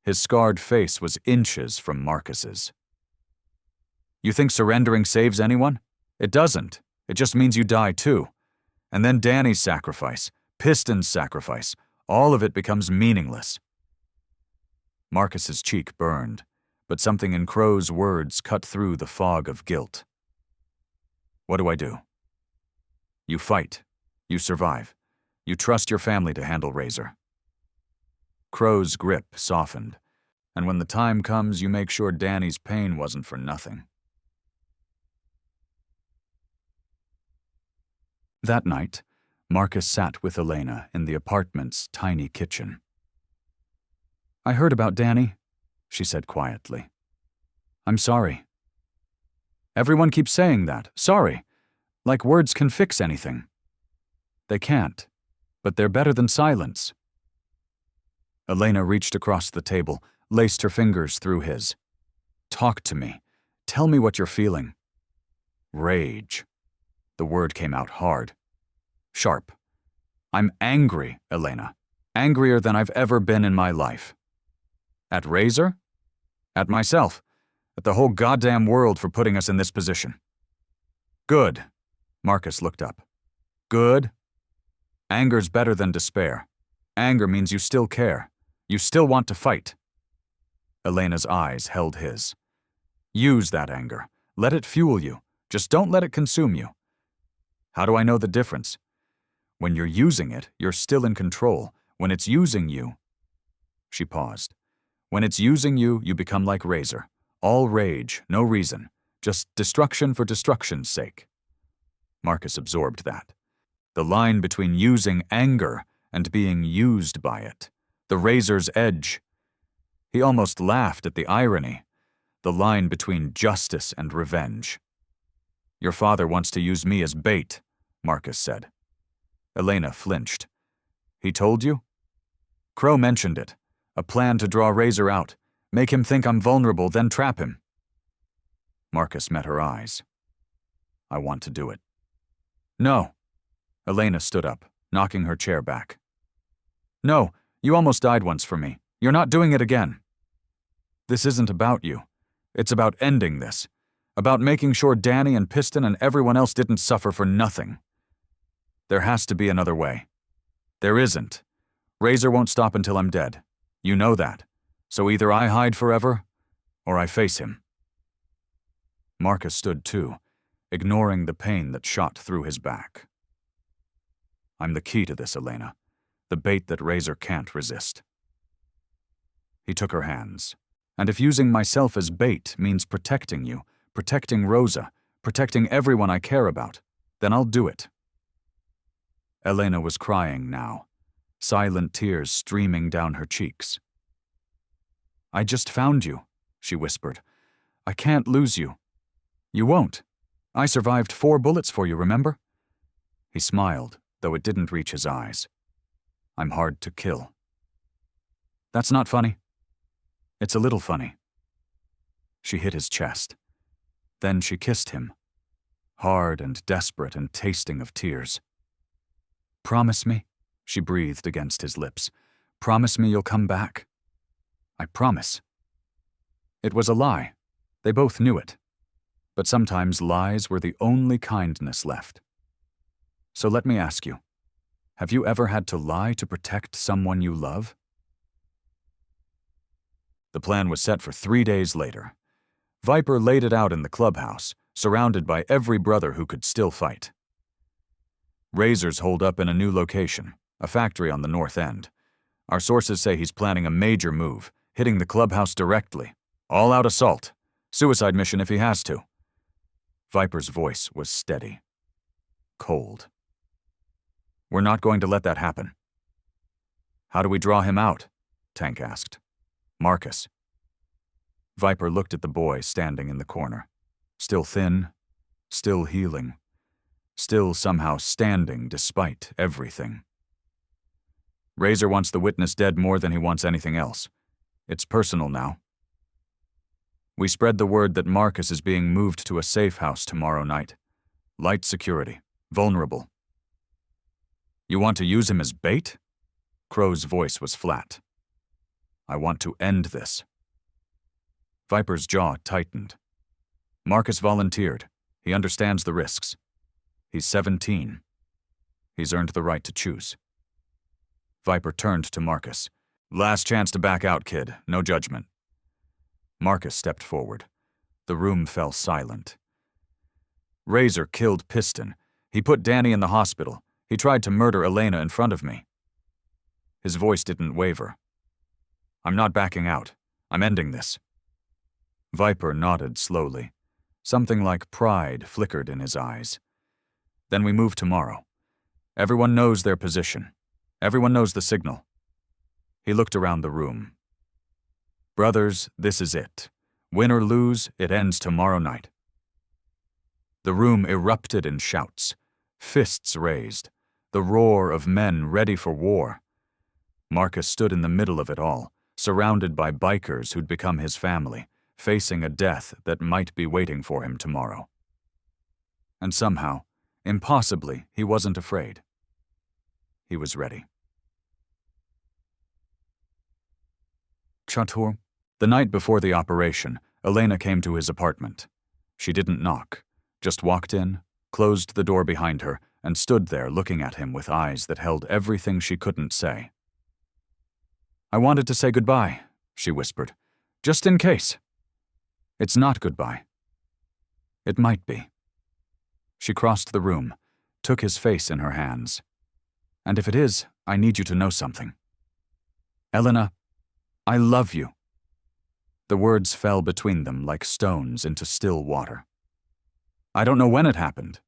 His scarred face was inches from Marcus's. "You think surrendering saves anyone? It doesn't. It just means you die too. And then Danny's sacrifice, Piston's sacrifice, all of it becomes meaningless." Marcus's cheek burned, but something in Crow's words cut through the fog of guilt. "What do I do?" "You fight. You survive. You trust your family to handle Razor." Crow's grip softened, and when the time comes, you make sure Danny's pain wasn't for nothing. That night, Marcus sat with Elena in the apartment's tiny kitchen. "I heard about Danny," she said quietly. "I'm sorry." "Everyone keeps saying that. Sorry. Like words can fix anything." "They can't, but they're better than silence." Elena reached across the table, laced her fingers through his. "Talk to me. Tell me what you're feeling." "Rage." The word came out hard. sharp. I'm angry, Elena. Angrier than I've ever been in my life. At Razor? At myself. At the whole goddamn world for putting us in this position. Good. Marcus looked up. Good? Anger's better than despair. Anger means you still care. You still want to fight. Elena's eyes held his. Use that anger. Let it fuel you. Just don't let it consume you. How do I know the difference? When you're using it, you're still in control. When it's using you... She paused. When it's using you, you become like Razor. All rage, no reason. Just destruction for destruction's sake. Marcus absorbed that. The line between using anger and being used by it. The razor's edge. He almost laughed at the irony. The line between justice and revenge. Your father wants to use me as bait, Marcus said. Elena flinched. He told you? Crow mentioned it. A plan to draw Razor out. Make him think I'm vulnerable, then trap him. Marcus met her eyes. I want to do it. No. Elena stood up, knocking her chair back. No, you almost died once for me. You're not doing it again. This isn't about you. It's about ending this. About making sure Danny and Piston and everyone else didn't suffer for nothing. There has to be another way. There isn't. Razor won't stop until I'm dead. You know that. So either I hide forever, or I face him. Marcus stood too, ignoring the pain that shot through his back. I'm the key to this, Elena. The bait that Razor can't resist. He took her hands. And if using myself as bait means protecting you, protecting Rosa, protecting everyone I care about, then I'll do it. Elena was crying now, silent tears streaming down her cheeks. I just found you, she whispered. I can't lose you. You won't. I survived 4 bullets for you, remember? He smiled, though it didn't reach his eyes. I'm hard to kill. That's not funny. It's a little funny. She hit his chest. Then she kissed him, hard and desperate and tasting of tears. Promise me, she breathed against his lips. Promise me you'll come back. I promise. It was a lie. They both knew it. But sometimes lies were the only kindness left. So let me ask you, have you ever had to lie to protect someone you love? The plan was set for 3 days later. Viper laid it out in the clubhouse, surrounded by every brother who could still fight. Razor's holed up in a new location, a factory on the north end. Our sources say he's planning a major move, hitting the clubhouse directly. All-out assault. Suicide mission if he has to. Viper's voice was steady. Cold. We're not going to let that happen. How do we draw him out? Tank asked. Marcus. Viper looked at the boy standing in the corner. Still thin, still healing, still somehow standing despite everything. Razor wants the witness dead more than he wants anything else. It's personal now. We spread the word that Marcus is being moved to a safe house tomorrow night. Light security. Vulnerable. You want to use him as bait? Crow's voice was flat. I want to end this. Viper's jaw tightened. Marcus volunteered. He understands the risks. He's 17. He's earned the right to choose. Viper turned to Marcus. Last chance to back out, kid. No judgment. Marcus stepped forward. The room fell silent. Razor killed Piston. He put Danny in the hospital. He tried to murder Elena in front of me. His voice didn't waver. I'm not backing out. I'm ending this. Viper nodded slowly. Something like pride flickered in his eyes. Then we move tomorrow. Everyone knows their position. Everyone knows the signal. He looked around the room. Brothers, this is it. Win or lose, it ends tomorrow night. The room erupted in shouts, fists raised, the roar of men ready for war. Marcus stood in the middle of it all, surrounded by bikers who'd become his family, facing a death that might be waiting for him tomorrow. And somehow, impossibly, he wasn't afraid. he was ready. Chatur. The night before the operation, Elena came to his apartment. She didn't knock, just walked in, closed the door behind her, and stood there looking at him with eyes that held everything she couldn't say. "I wanted to say goodbye," she whispered, "just in case." "It's not goodbye." "It might be." She crossed the room, took his face in her hands. "And if it is, I need you to know something. Elena, I love you." The words fell between them like stones into still water. "I don't know when it happened.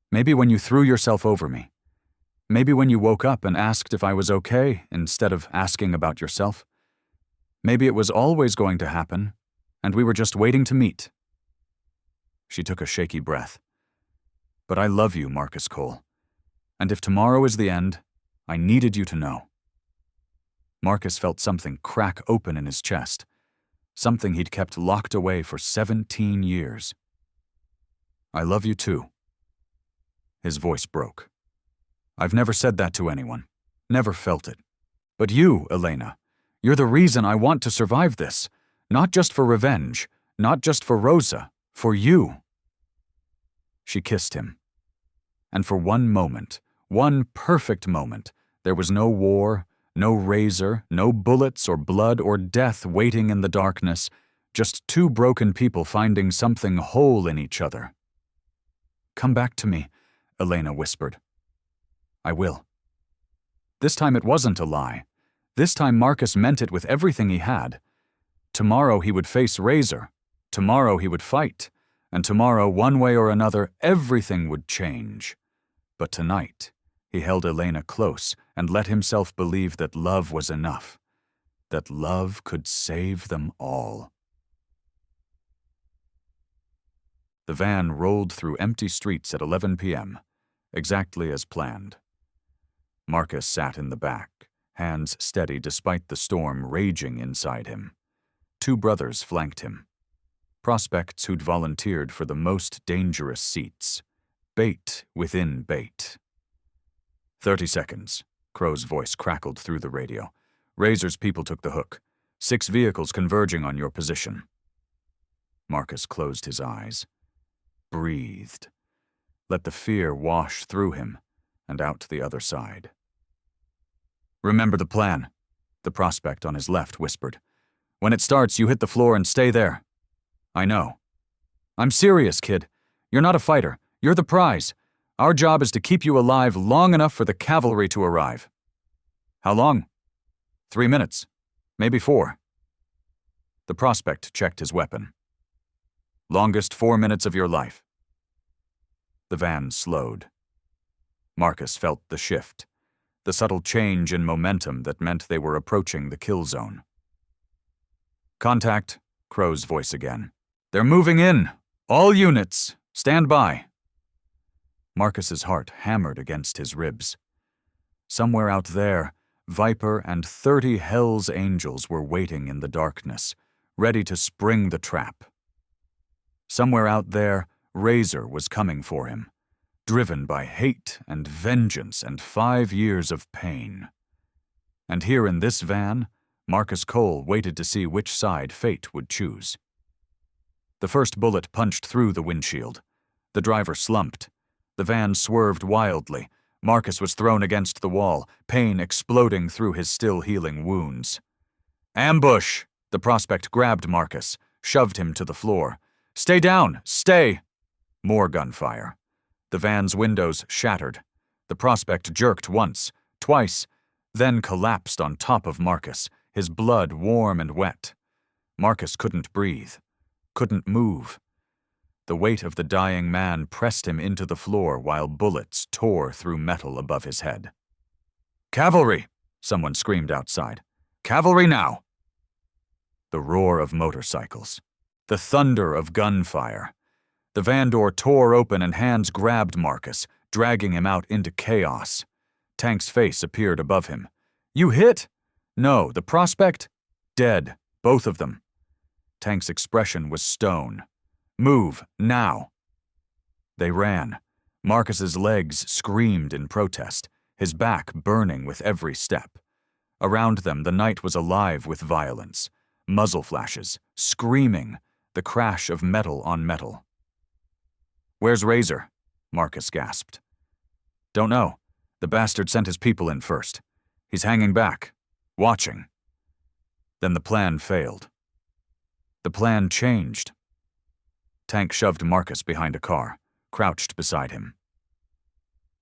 Maybe when you threw yourself over me. Maybe when you woke up and asked if I was okay instead of asking about yourself. Maybe it was always going to happen, and we were just waiting to meet." She took a shaky breath. "But I love you, Marcus Cole. And if tomorrow is the end, I needed you to know." Marcus felt something crack open in his chest, something he'd kept locked away for 17 years. "I love you too." His voice broke. "I've never said that to anyone, never felt it. But you, Elena, you're the reason I want to survive this, not just for revenge, not just for Rosa, for you." She kissed him. And for one moment, one perfect moment, there was no war, no razor, no bullets or blood or death waiting in the darkness, just two broken people finding something whole in each other. "Come back to me," Elena whispered. "I will." This time it wasn't a lie. This time Marcus meant it with everything he had. Tomorrow he would face Razor. Tomorrow he would fight. And tomorrow, one way or another, everything would change. But tonight, he held Elena close and let himself believe that love was enough, that love could save them all. The van rolled through empty streets at 11 p.m., exactly as planned. Marcus sat in the back, hands steady despite the storm raging inside him. Two brothers flanked him, prospects who'd volunteered for the most dangerous seats, bait within bait. 30 seconds, Crow's voice crackled through the radio. Razor's people took the hook. 6 vehicles converging on your position. Marcus closed his eyes, breathed, let the fear wash through him and out the other side. "Remember the plan," the prospect on his left whispered. "When it starts, you hit the floor and stay there." "I know." "I'm serious, kid. You're not a fighter. You're the prize. Our job is to keep you alive long enough for the cavalry to arrive." "How long?" 3 minutes. Maybe 4. The prospect checked his weapon. "Longest 4 minutes of your life." The van slowed. Marcus felt the shift, the subtle change in momentum that meant they were approaching the kill zone. "Contact," Crow's voice again. "They're moving in. All units, stand by." Marcus's heart hammered against his ribs. Somewhere out there, Viper and 30 Hell's Angels were waiting in the darkness, ready to spring the trap. Somewhere out there, Razor was coming for him, driven by hate and vengeance and 5 years of pain. And here in this van, Marcus Cole waited to see which side fate would choose. The first bullet punched through the windshield. The driver slumped. The van swerved wildly. Marcus was thrown against the wall, pain exploding through his still-healing wounds. "Ambush!" The prospect grabbed Marcus, shoved him to the floor. "Stay down! Stay!" More gunfire. The van's windows shattered. The prospect jerked once, twice, then collapsed on top of Marcus, his blood warm and wet. Marcus couldn't breathe, couldn't move. The weight of the dying man pressed him into the floor while bullets tore through metal above his head. "Cavalry!" someone screamed outside. "Cavalry now!" The roar of motorcycles. The thunder of gunfire. The van door tore open and hands grabbed Marcus, dragging him out into chaos. Tank's face appeared above him. "You hit?" "No, the prospect?" "Dead, both of them." Tank's expression was stone. "Move, now." They ran. Marcus's legs screamed in protest. his back burning with every step. Around them, the night was alive with violence. Muzzle flashes, screaming, the crash of metal on metal. "Where's Razor?" Marcus gasped. "Don't know. The bastard sent his people in first. He's hanging back, watching." Then the plan failed. The plan changed. Tank shoved Marcus behind a car, crouched beside him.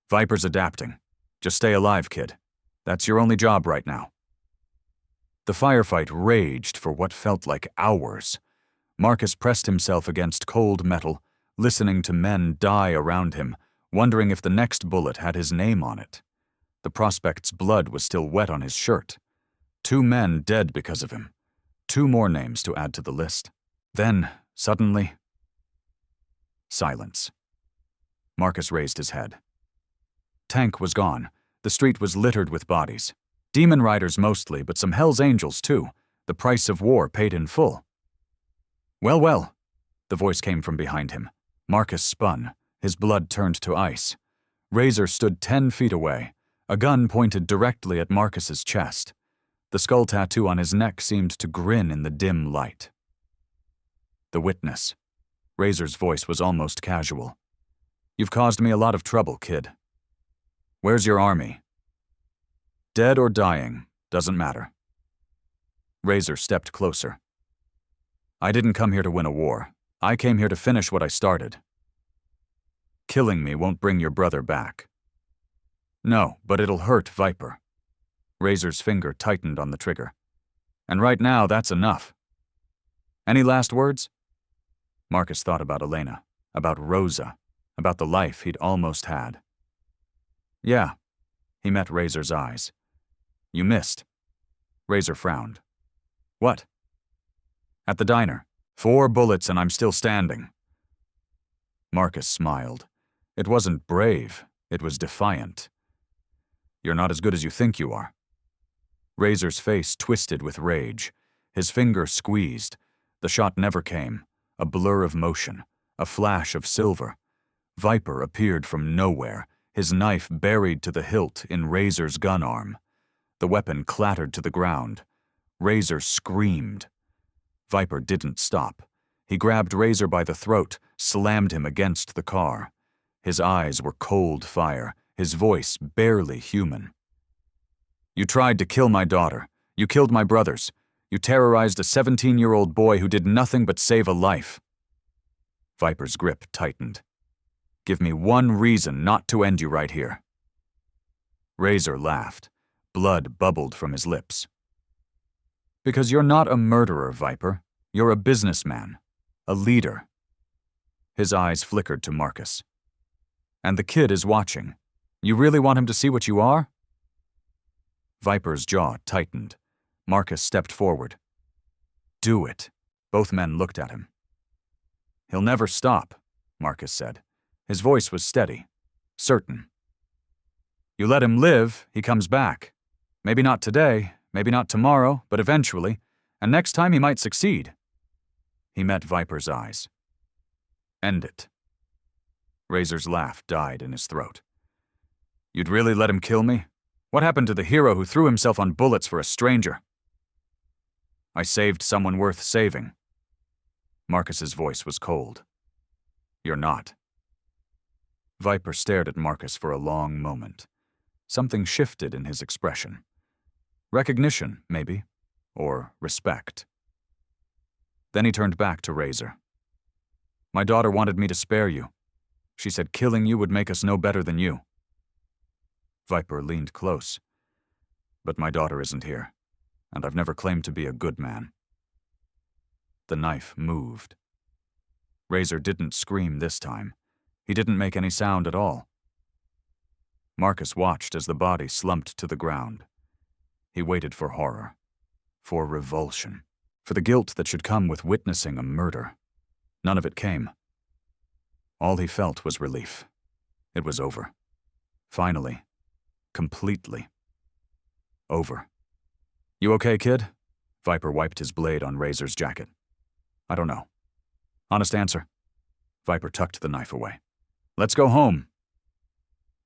"Viper's adapting. Just stay alive, kid. That's your only job right now." The firefight raged for what felt like hours. Marcus pressed himself against cold metal, listening to men die around him, wondering if the next bullet had his name on it. The prospect's blood was still wet on his shirt. 2 men dead because of him. 2 more names to add to the list. Then, suddenly, silence. Marcus raised his head. Tank was gone. The street was littered with bodies. Demon riders mostly, but some Hell's Angels too. The price of war paid in full. "Well, well," the voice came from behind him. Marcus spun. His blood turned to ice. Razor stood 10 feet away, a gun pointed directly at Marcus's chest. The skull tattoo on his neck seemed to grin in the dim light. "The witness." Razor's voice was almost casual. "You've caused me a lot of trouble, kid. Where's your army?" "Dead or dying, doesn't matter." Razor stepped closer. "I didn't come here to win a war. I came here to finish what I started. Killing me won't bring your brother back." "No, but it'll hurt Viper." Razor's finger tightened on the trigger. "And right now, that's enough. Any last words?" Marcus thought about Elena, about Rosa, about the life he'd almost had. "Yeah." He met Razor's eyes. "You missed." Razor frowned. "What?" "At the diner. 4 bullets and I'm still standing." Marcus smiled. It wasn't brave, it was defiant. "You're not as good as you think you are." Razor's face twisted with rage. His finger squeezed. The shot never came. A blur of motion, a flash of silver. Viper appeared from nowhere, his knife buried to the hilt in Razor's gun arm. The weapon clattered to the ground. Razor screamed. Viper didn't stop. He grabbed Razor by the throat, slammed him against the car. His eyes were cold fire, his voice barely human. "You tried to kill my daughter. You killed my brothers. You terrorized a 17-year-old boy who did nothing but save a life." Viper's grip tightened. "Give me one reason not to end you right here." Razor laughed. Blood bubbled from his lips. "Because you're not a murderer, Viper. You're a businessman. A leader." His eyes flickered to Marcus. "And the kid is watching. You really want him to see what you are?" Viper's jaw tightened. Marcus stepped forward. "Do it." Both men looked at him. "He'll never stop," Marcus said. His voice was steady, certain. "You let him live, he comes back. Maybe not today, maybe not tomorrow, but eventually, and next time he might succeed." He met Viper's eyes. "End it." Razor's laugh died in his throat. "You'd really let him kill me? What happened to the hero who threw himself on bullets for a stranger?" "I saved someone worth saving." Marcus's voice was cold. "You're not." Viper stared at Marcus for a long moment. Something shifted in his expression. Recognition, maybe, or respect. Then he turned back to Razor. "My daughter wanted me to spare you. She said killing you would make us no better than you." Viper leaned close. "But my daughter isn't here, and I've never claimed to be a good man." The knife moved. Razor didn't scream this time. He didn't make any sound at all. Marcus watched as the body slumped to the ground. He waited for horror, for revulsion, for the guilt that should come with witnessing a murder. None of it came. All he felt was relief. It was over. Finally. Completely. Over. "You okay, kid?" Viper wiped his blade on Razor's jacket. "I don't know." "Honest answer." Viper tucked the knife away. "Let's go home."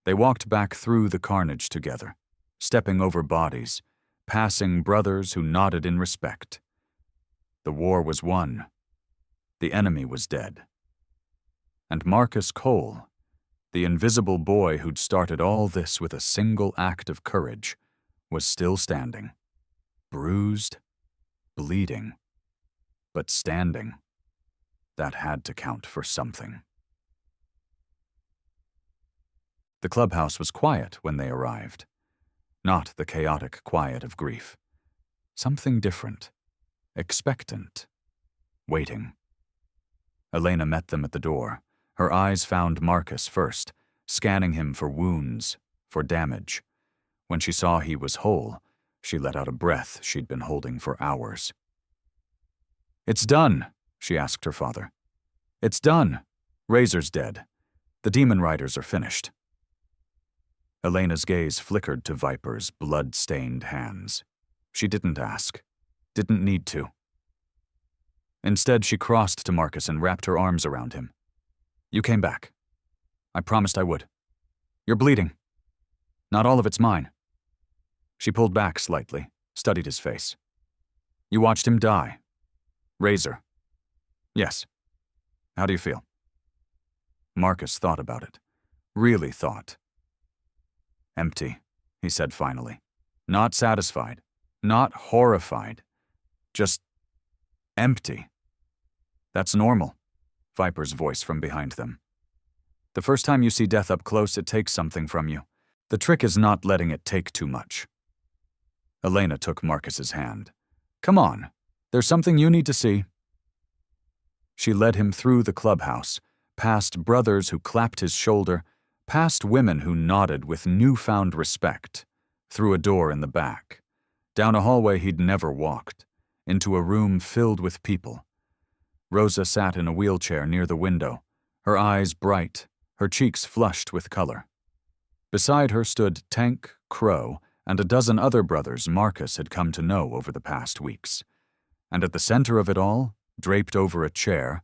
They walked back through the carnage together, stepping over bodies, passing brothers who nodded in respect. The war was won. The enemy was dead. And Marcus Cole, the invisible boy who'd started all this with a single act of courage, was still standing, bruised, bleeding, but standing. That had to count for something. The clubhouse was quiet when they arrived. Not the chaotic quiet of grief. Something different. Expectant. Waiting. Elena met them at the door. Her eyes found Marcus first, scanning him for wounds, for damage. When she saw he was whole, she let out a breath she'd been holding for hours. "It's done," she asked her father. "It's done. Razor's dead. The demon riders are finished." Elena's gaze flickered to Viper's blood-stained hands. She didn't ask. Didn't need to. Instead, she crossed to Marcus and wrapped her arms around him. "You came back. I promised I would. You're bleeding. Not all of it's mine." She pulled back slightly, studied his face. "You watched him die. Razor. Yes. How do you feel?" Marcus thought about it. Really thought. "Empty," he said finally. Not satisfied. Not horrified. Just empty. "That's normal," Viper's voice from behind them. "The first time you see death up close, it takes something from you. The trick is not letting it take too much." Elena took Marcus's hand. "Come on. There's something you need to see." She led him through the clubhouse, past brothers who clapped his shoulder, past women who nodded with newfound respect, through a door in the back, down a hallway he'd never walked, into a room filled with people. Rosa sat in a wheelchair near the window, her eyes bright, her cheeks flushed with color. Beside her stood Tank, Crow, and a dozen other brothers Marcus had come to know over the past weeks. And at the center of it all, draped over a chair,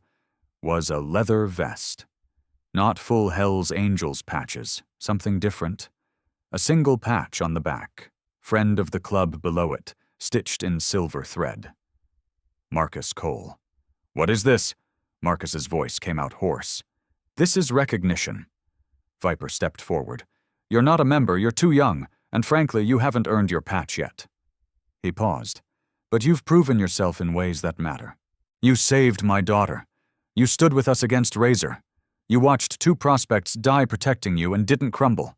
was a leather vest. Not full Hell's Angels patches, something different. A single patch on the back, friend of the club below it, stitched in silver thread. Marcus Cole. "What is this?" Marcus's voice came out hoarse. "This is recognition." Viper stepped forward. "You're not a member, you're too young, and frankly, you haven't earned your patch yet." He paused. "But you've proven yourself in ways that matter. You saved my daughter. You stood with us against Razor. You watched two prospects die protecting you and didn't crumble.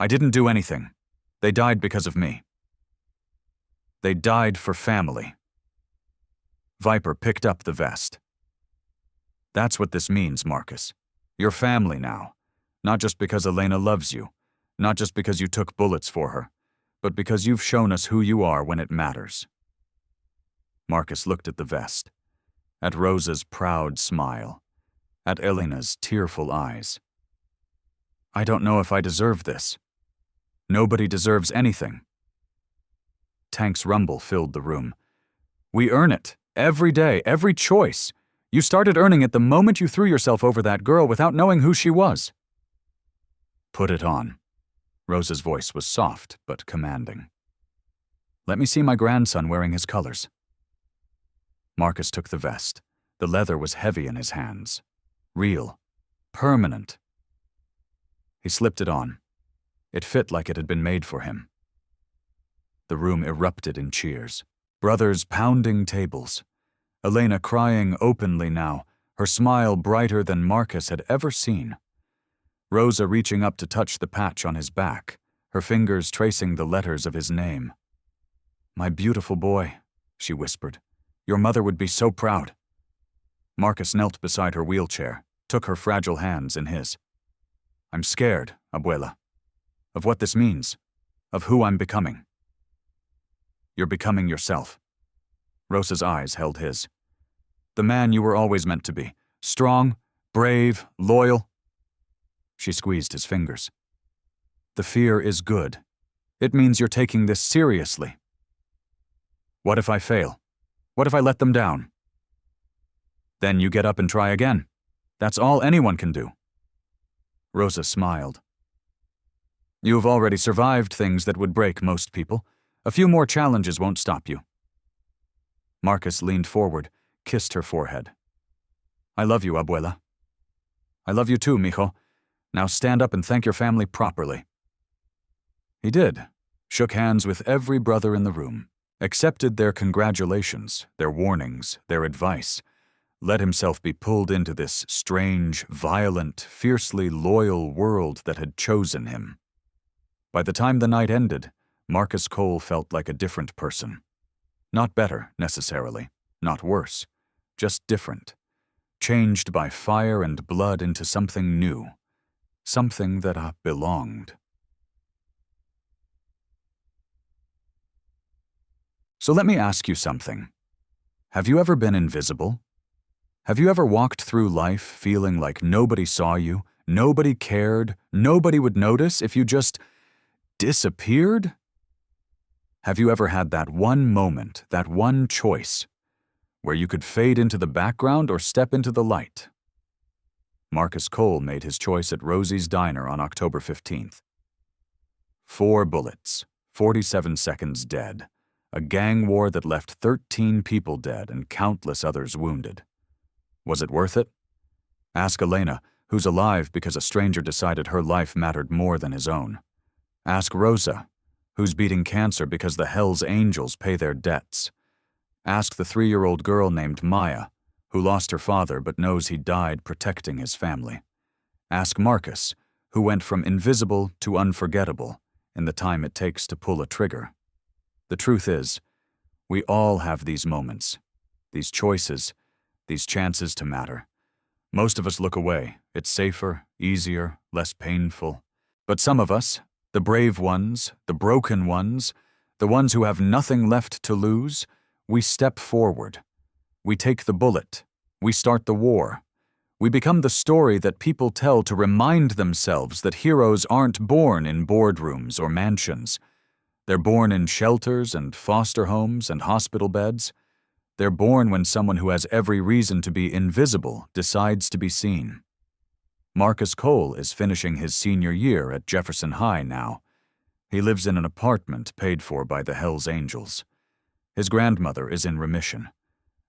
I didn't do anything. They died because of me. They died for family." Viper picked up the vest. "That's what this means, Marcus. You're family now. Not just because Elena loves you, not just because you took bullets for her, but because you've shown us who you are when it matters." Marcus looked at the vest, at Rosa's proud smile, at Elena's tearful eyes. "I don't know if I deserve this. Nobody deserves anything." Tank's rumble filled the room. "We earn it, every day, every choice. You started earning it the moment you threw yourself over that girl without knowing who she was." "Put it on." Rosa's voice was soft but commanding. "Let me see my grandson wearing his colors." Marcus took the vest. The leather was heavy in his hands. Real. Permanent. He slipped it on. It fit like it had been made for him. The room erupted in cheers. Brothers pounding tables. Elena crying openly now, her smile brighter than Marcus had ever seen. Rosa reaching up to touch the patch on his back, her fingers tracing the letters of his name. "My beautiful boy," she whispered. "Your mother would be so proud." Marcus knelt beside her wheelchair, took her fragile hands in his. "I'm scared, Abuela, of what this means, of who I'm becoming." "You're becoming yourself." Rosa's eyes held his. "The man you were always meant to be. Strong, brave, loyal." She squeezed his fingers. "The fear is good. It means you're taking this seriously." "What if I fail? What if I let them down?" "Then you get up and try again. That's all anyone can do." Rosa smiled. You have already survived things that would break most people. A few more challenges won't stop you. Marcus leaned forward, kissed her forehead. I love you, Abuela. I love you too, mijo. Now stand up and thank your family properly. He did, shook hands with every brother in the room, accepted their congratulations, their warnings, their advice, let himself be pulled into this strange, violent, fiercely loyal world that had chosen him. By the time the night ended, Marcus Cole felt like a different person. Not better, necessarily, not worse, just different, changed by fire and blood into something new, something that belonged. So let me ask you something. Have you ever been invisible? Have you ever walked through life feeling like nobody saw you, nobody cared, nobody would notice if you just disappeared? Have you ever had that one moment, that one choice, where you could fade into the background or step into the light? Marcus Cole made his choice at Rosie's Diner on October 15th. 4 bullets, 47 seconds dead. A gang war that left 13 people dead and countless others wounded. Was it worth it? Ask Elena, who's alive because a stranger decided her life mattered more than his own. Ask Rosa, who's beating cancer because the Hell's Angels pay their debts. Ask the 3-year-old girl named Maya, who lost her father but knows he died protecting his family. Ask Marcus, who went from invisible to unforgettable in the time it takes to pull a trigger. The truth is, we all have these moments, these choices, these chances to matter. Most of us look away. It's safer, easier, less painful. But some of us, the brave ones, the broken ones, the ones who have nothing left to lose, we step forward. We take the bullet. We start the war. We become the story that people tell to remind themselves that heroes aren't born in boardrooms or mansions. They're born in shelters and foster homes and hospital beds. They're born when someone who has every reason to be invisible decides to be seen. Marcus Cole is finishing his senior year at Jefferson High now. He lives in an apartment paid for by the Hell's Angels. His grandmother is in remission.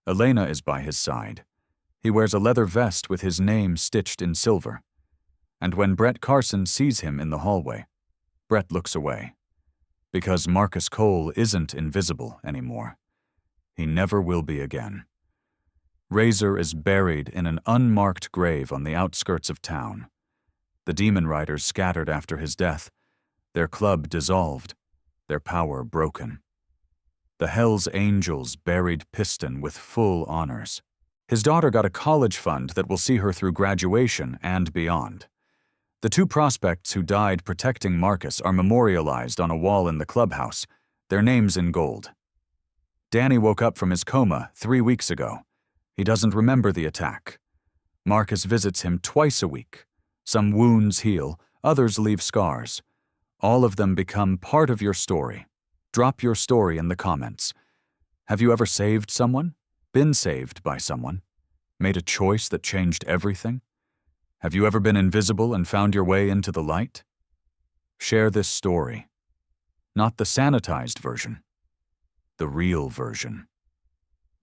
Elena is by his side. He wears a leather vest with his name stitched in silver. And when Brett Carson sees him in the hallway, Brett looks away. Because Marcus Cole isn't invisible anymore. He never will be again. Razor is buried in an unmarked grave on the outskirts of town. The Demon Riders scattered after his death, their club dissolved, their power broken. The Hell's Angels buried Piston with full honors. His daughter got a college fund that will see her through graduation and beyond. The 2 prospects who died protecting Marcus are memorialized on a wall in the clubhouse, their names in gold. Danny woke up from his coma 3 weeks ago. He doesn't remember the attack. Marcus visits him twice a week. Some wounds heal, others leave scars. All of them become part of your story. Drop your story in the comments. Have you ever saved someone? Been saved by someone? Made a choice that changed everything? Have you ever been invisible and found your way into the light? Share this story. Not the sanitized version. The real version.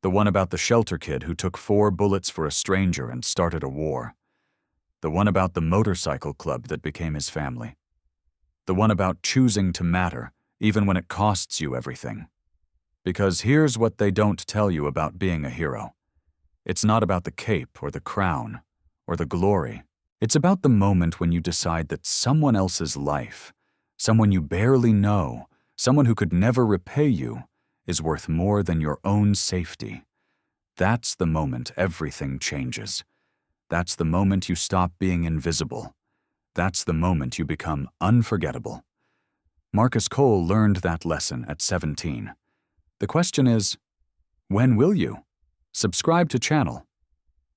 The one about the shelter kid who took 4 bullets for a stranger and started a war. The one about the motorcycle club that became his family. The one about choosing to matter, even when it costs you everything. Because here's what they don't tell you about being a hero. It's not about the cape or the crown or the glory. It's about the moment when you decide that someone else's life, someone you barely know, someone who could never repay you, is worth more than your own safety. That's the moment everything changes. That's the moment you stop being invisible. That's the moment you become unforgettable. Marcus Cole learned that lesson at 17. The question is, when will you? Subscribe to channel.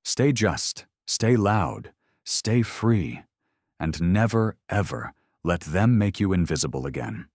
Stay just, stay loud, stay free, and never, ever let them make you invisible again.